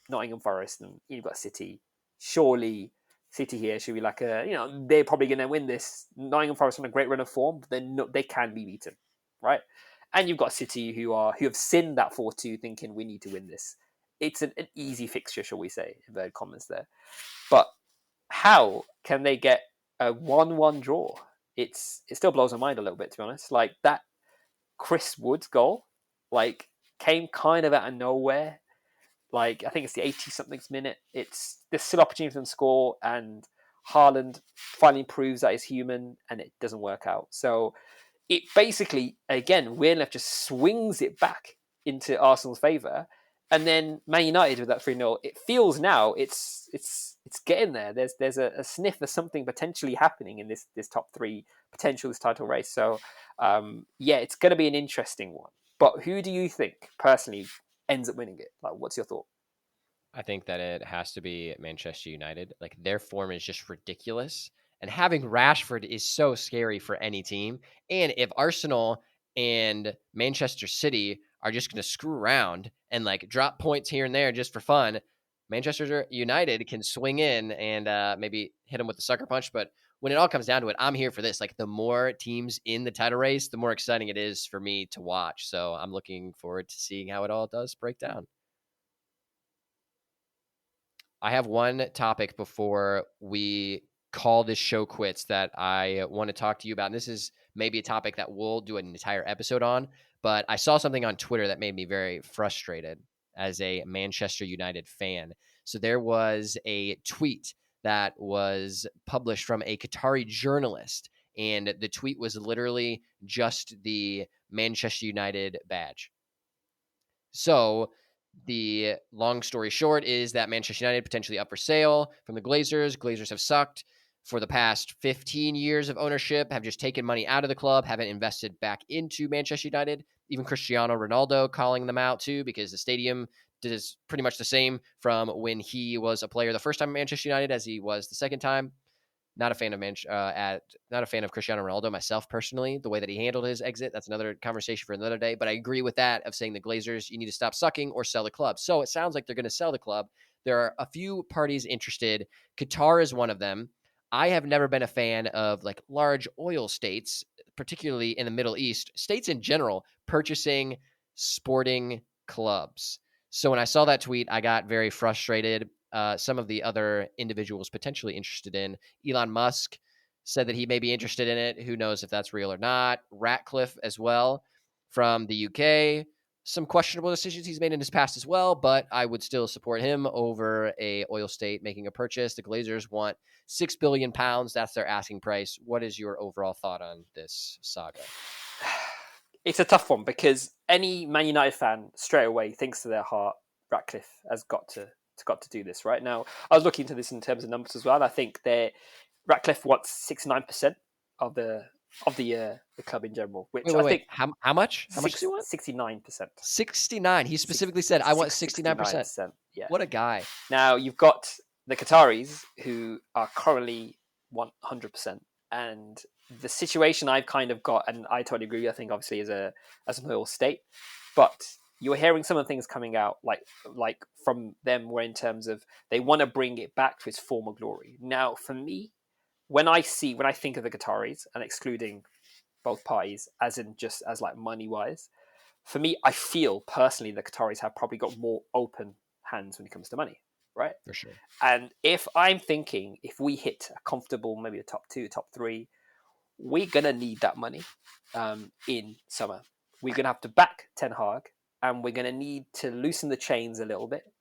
Nottingham Forest and you've got City. Surely City here should be like they're probably going to win this. Nottingham Forest on a great run of form, but they can be beaten, right? And you've got City who have sinned that 4-2, thinking we need to win this. It's an easy fixture, shall we say, inverted commas there. But how can they get a 1-1 draw? It still blows my mind a little bit, to be honest. Like that Chris Wood's goal, like came kind of out of nowhere. Like I think it's the 80-something minute. There's still opportunity for them to score, and Haaland finally proves that he's human, and it doesn't work out. So it basically, again, Weirleft just swings it back into Arsenal's favour. And then Man United with that 3-0, it feels now it's getting there. There's a sniff of something potentially happening in this top three potential this title race. So it's going to be an interesting one. But who do you think personally ends up winning it? Like, what's your thought? I think that it has to be Manchester United. Like, their form is just ridiculous. And having Rashford is so scary for any team. And if Arsenal and Manchester City are just going to screw around and like drop points here and there just for fun, Manchester United can swing in and maybe hit them with the sucker punch. But when it all comes down to it, I'm here for this. Like, the more teams in the title race, the more exciting it is for me to watch. So I'm looking forward to seeing how it all does break down. I have one topic before we call this show quits that I want to talk to you about. And this is maybe a topic that we'll do an entire episode on, but I saw something on Twitter that made me very frustrated as a Manchester United fan. So there was a tweet that was published from a Qatari journalist, and the tweet was literally just the Manchester United badge. So the long story short is that Manchester United potentially up for sale from the Glazers. Glazers have sucked for the past 15 years of ownership, have just taken money out of the club, haven't invested back into Manchester United. Even Cristiano Ronaldo calling them out too, because the stadium is pretty much the same from when he was a player the first time at Manchester United as he was the second time. Not a fan of not a fan of Cristiano Ronaldo myself personally. The way that he handled his exit, that's another conversation for another day. But I agree with that of saying the Glazers, you need to stop sucking or sell the club. So it sounds like they're going to sell the club. There are a few parties interested. Qatar is one of them. I have never been a fan of like large oil states, particularly in the Middle East, states in general, purchasing sporting clubs. So when I saw that tweet, I got very frustrated. Some of the other individuals potentially interested in Elon Musk said that he may be interested in it. Who knows if that's real or not? Ratcliffe as well from the UK. Some questionable decisions he's made in his past as well, but I would still support him over a oil state making a purchase. The Glazers want £6 billion. That's their asking price. What is your overall thought on this saga? It's a tough one because any Man United fan straight away thinks to their heart, Ratcliffe has got to do this right now. I was looking into this in terms of numbers as well. And I think Ratcliffe wants 69% of the club in general, which Wait. I think how much? How much do you want? 69%. 69. He specifically said, "I want 69%." Yeah. What a guy! Now you've got the Qataris who are currently 100%, and the situation I've kind of got, and I totally agree. I think obviously as an oil state, but you're hearing some of the things coming out like from them where in terms of they want to bring it back to its former glory. Now, for me, when I think of the Qataris and excluding both parties, as in just as like money wise, for me, I feel personally the Qataris have probably got more open hands when it comes to money, right? For sure. And if I'm thinking if we hit a comfortable, maybe a top 2, top 3, we're gonna need that money in summer. We're gonna have to back Ten Hag, and we're gonna need to loosen the chains a little bit.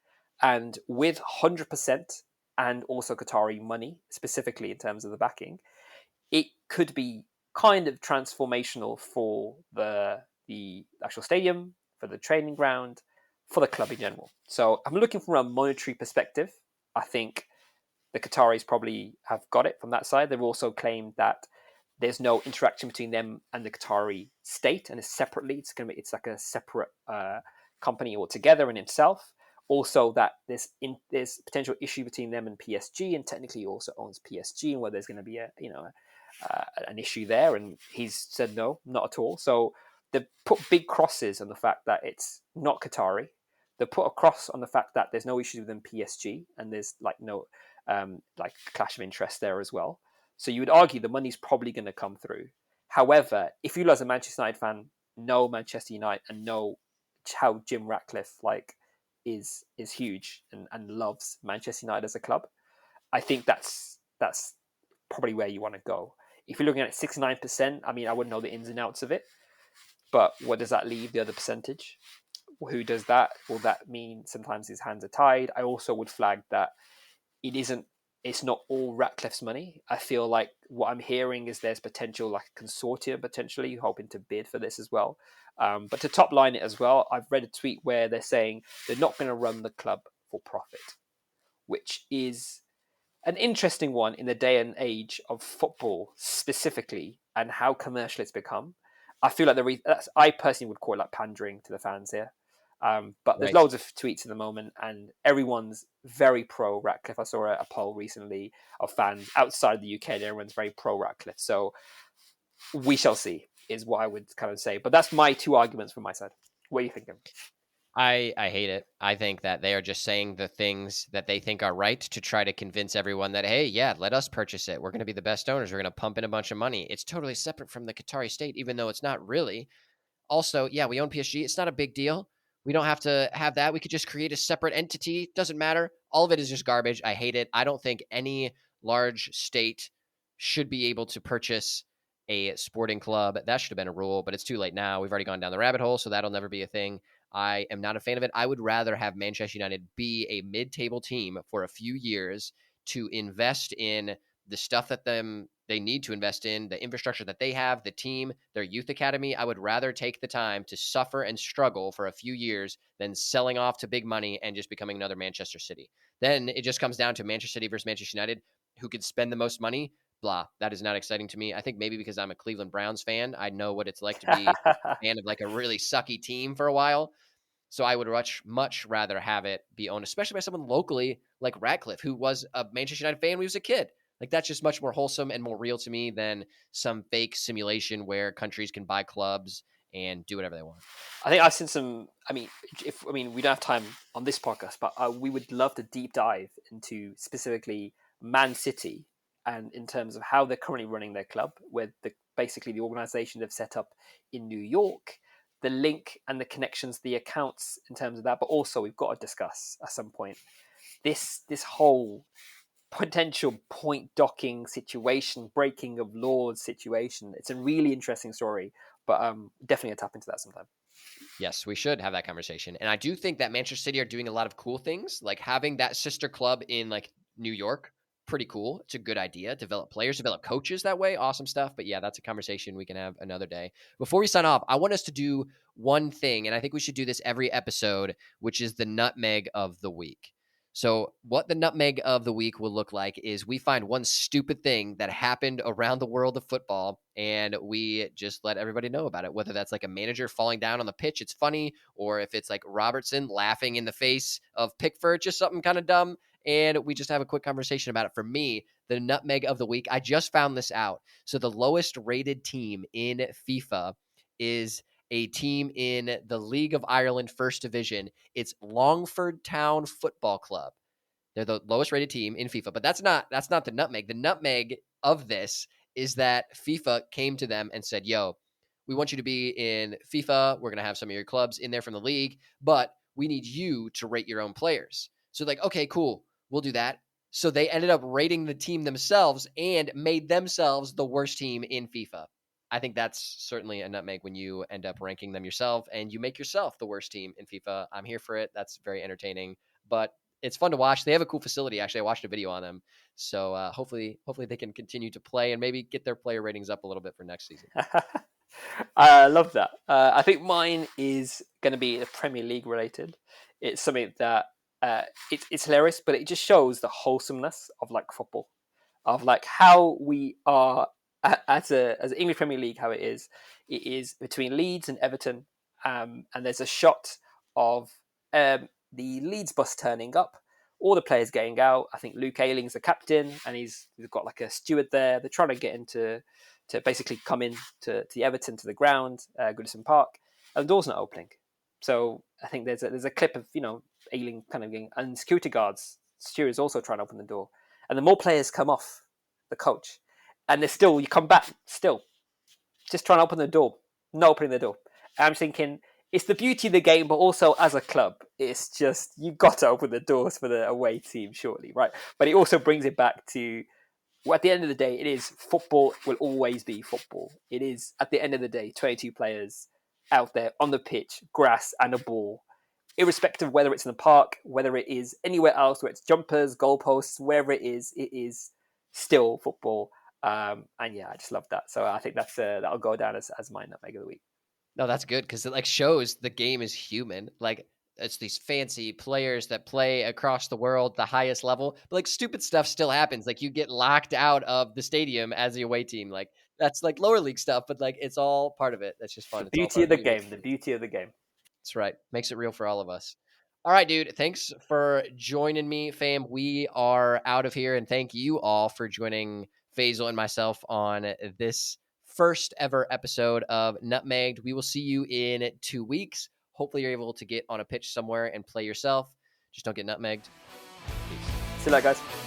And with 100% and also Qatari money, specifically in terms of the backing, it could be kind of transformational for the actual stadium, for the training ground, for the club in general. So I'm looking from a monetary perspective. I think the Qataris probably have got it from that side. They've also claimed that there's no interaction between them and the Qatari state, and it's separately. It's like a separate company altogether in itself. Also, that there's potential issue between them and PSG, and technically he also owns PSG, and where there's going to be an issue there, and he's said no, not at all. So they put big crosses on the fact that it's not Qatari. They put a cross on the fact that there's no issues within PSG, and there's like no clash of interest there as well. So you would argue the money's probably going to come through. However, if you as a Manchester United fan know Manchester United and know how Jim Ratcliffe is huge and loves Manchester United as a club, I think that's probably where you want to go. If you're looking at 69%, I mean, I wouldn't know the ins and outs of it, but what does that leave the other percentage? Who does that? Will that mean sometimes his hands are tied? I also would flag that it's not all Ratcliffe's money. I feel like what I'm hearing is there's potential, like a consortium potentially hoping to bid for this as well. But to top line it as well, I've read a tweet where they're saying they're not going to run the club for profit, which is an interesting one in the day and age of football specifically and how commercial it's become. I feel like I personally would call it like pandering to the fans here. But there's loads of tweets at the moment, and everyone's very pro Ratcliffe. I saw a poll recently of fans outside the UK, and everyone's very pro Ratcliffe. So we shall see, is what I would kind of say. But that's my two arguments from my side. What are you thinking? I hate it. I think that they are just saying the things that they think are right to try to convince everyone that, hey, yeah, let us purchase it. We're going to be the best owners. We're going to pump in a bunch of money. It's totally separate from the Qatari state, even though it's not really. Also, yeah, we own PSG. It's not a big deal. We don't have to have that. We could just create a separate entity. Doesn't matter. All of it is just garbage. I hate it. I don't think any large state should be able to purchase a sporting club. That should have been a rule, but it's too late now. We've already gone down the rabbit hole, so that'll never be a thing. I am not a fan of it. I would rather have Manchester United be a mid-table team for a few years to invest in the stuff that they need to invest in, the infrastructure that they have, the team, their youth academy. I would rather take the time to suffer and struggle for a few years than selling off to big money and just becoming another Manchester City. Then it just comes down to Manchester City versus Manchester United. Who could spend the most money? Blah. That is not exciting to me. I think maybe because I'm a Cleveland Browns fan, I know what it's like to be a fan of like a really sucky team for a while. So I would much rather have it be owned, especially by someone locally like Ratcliffe, who was a Manchester United fan when he was a kid. Like, that's just much more wholesome and more real to me than some fake simulation where countries can buy clubs and do whatever they want. I think I've seen some. We don't have time on this podcast, but we would love to deep dive into specifically Man City and in terms of how they're currently running their club, where basically the organization they've set up in New York, the link and the connections, the accounts in terms of that. But also, we've got to discuss at some point this whole potential point docking situation, breaking of laws situation. It's a really interesting story, but definitely a tap into that sometime. Yes, we should have that conversation. And I do think that Manchester City are doing a lot of cool things, like having that sister club in like New York. Pretty cool. It's a good idea. Develop players, develop coaches that way. Awesome stuff. But yeah, that's a conversation we can have another day. Before we sign off, I want us to do one thing, and I think we should do this every episode, which is the nutmeg of the week. So, what the nutmeg of the week will look like is we find one stupid thing that happened around the world of football and we just let everybody know about it. Whether that's like a manager falling down on the pitch, it's funny, or if it's like Robertson laughing in the face of Pickford, just something kind of dumb. And we just have a quick conversation about it. For me, the nutmeg of the week, I just found this out. So, the lowest rated team in FIFA is a team in the League of Ireland First Division. It's Longford Town Football Club. They're the lowest rated team in FIFA, but that's not the nutmeg. The nutmeg of this is that FIFA came to them and said, "Yo, we want you to be in FIFA. We're going to have some of your clubs in there from the league, but we need you to rate your own players." So like, "Okay, cool. We'll do that." So they ended up rating the team themselves and made themselves the worst team in FIFA. I think that's certainly a nutmeg when you end up ranking them yourself and you make yourself the worst team in FIFA. I'm here for it. That's very entertaining, but it's fun to watch. They have a cool facility. Actually, I watched a video on them. So hopefully they can continue to play and maybe get their player ratings up a little bit for next season. I love that. I think mine is going to be the Premier League related. It's something that it's hilarious, but it just shows the wholesomeness of like football, of like how we are as an English Premier League. How it is between Leeds and Everton, and there's a shot of the Leeds bus turning up, all the players getting out. I think Luke Ayling's the captain, and he's got like a steward there. They're trying to get into to basically come in to the Everton to the ground, Goodison Park, and the door's not opening. So I think there's a clip of Ayling kind of getting, and security guards, stewards also trying to open the door, and the more players come off the coach, and they're still you come back still just trying to open the door, not opening the door. And I'm thinking it's the beauty of the game, but also as a club, it's just you've got to open the doors for the away team, shortly, right? But it also brings it back to at the end of the day, it is football will always be football. It is at the end of the day, 22 players out there on the pitch, grass and a ball, irrespective of whether it's in the park, whether it is anywhere else, where it's jumpers, goalposts, wherever it is still football. And yeah, I just love that. So I think that'll go down as my nutmeg of the week. No, that's good because it like shows the game is human. Like it's these fancy players that play across the world, the highest level, but like stupid stuff still happens. Like you get locked out of the stadium as the away team. Like that's like lower league stuff, but like it's all part of it. That's just The fun. It's all beauty part of of the the game. game. The beauty of the game. That's right. Makes it real for all of us. All right, dude. Thanks for joining me, fam. We are out of here, and thank you all for joining Faisal and myself on this first ever episode of Nutmegged. We will see you in 2 weeks. Hopefully, you're able to get on a pitch somewhere and play yourself. Just don't get nutmegged. Peace. See you later, guys.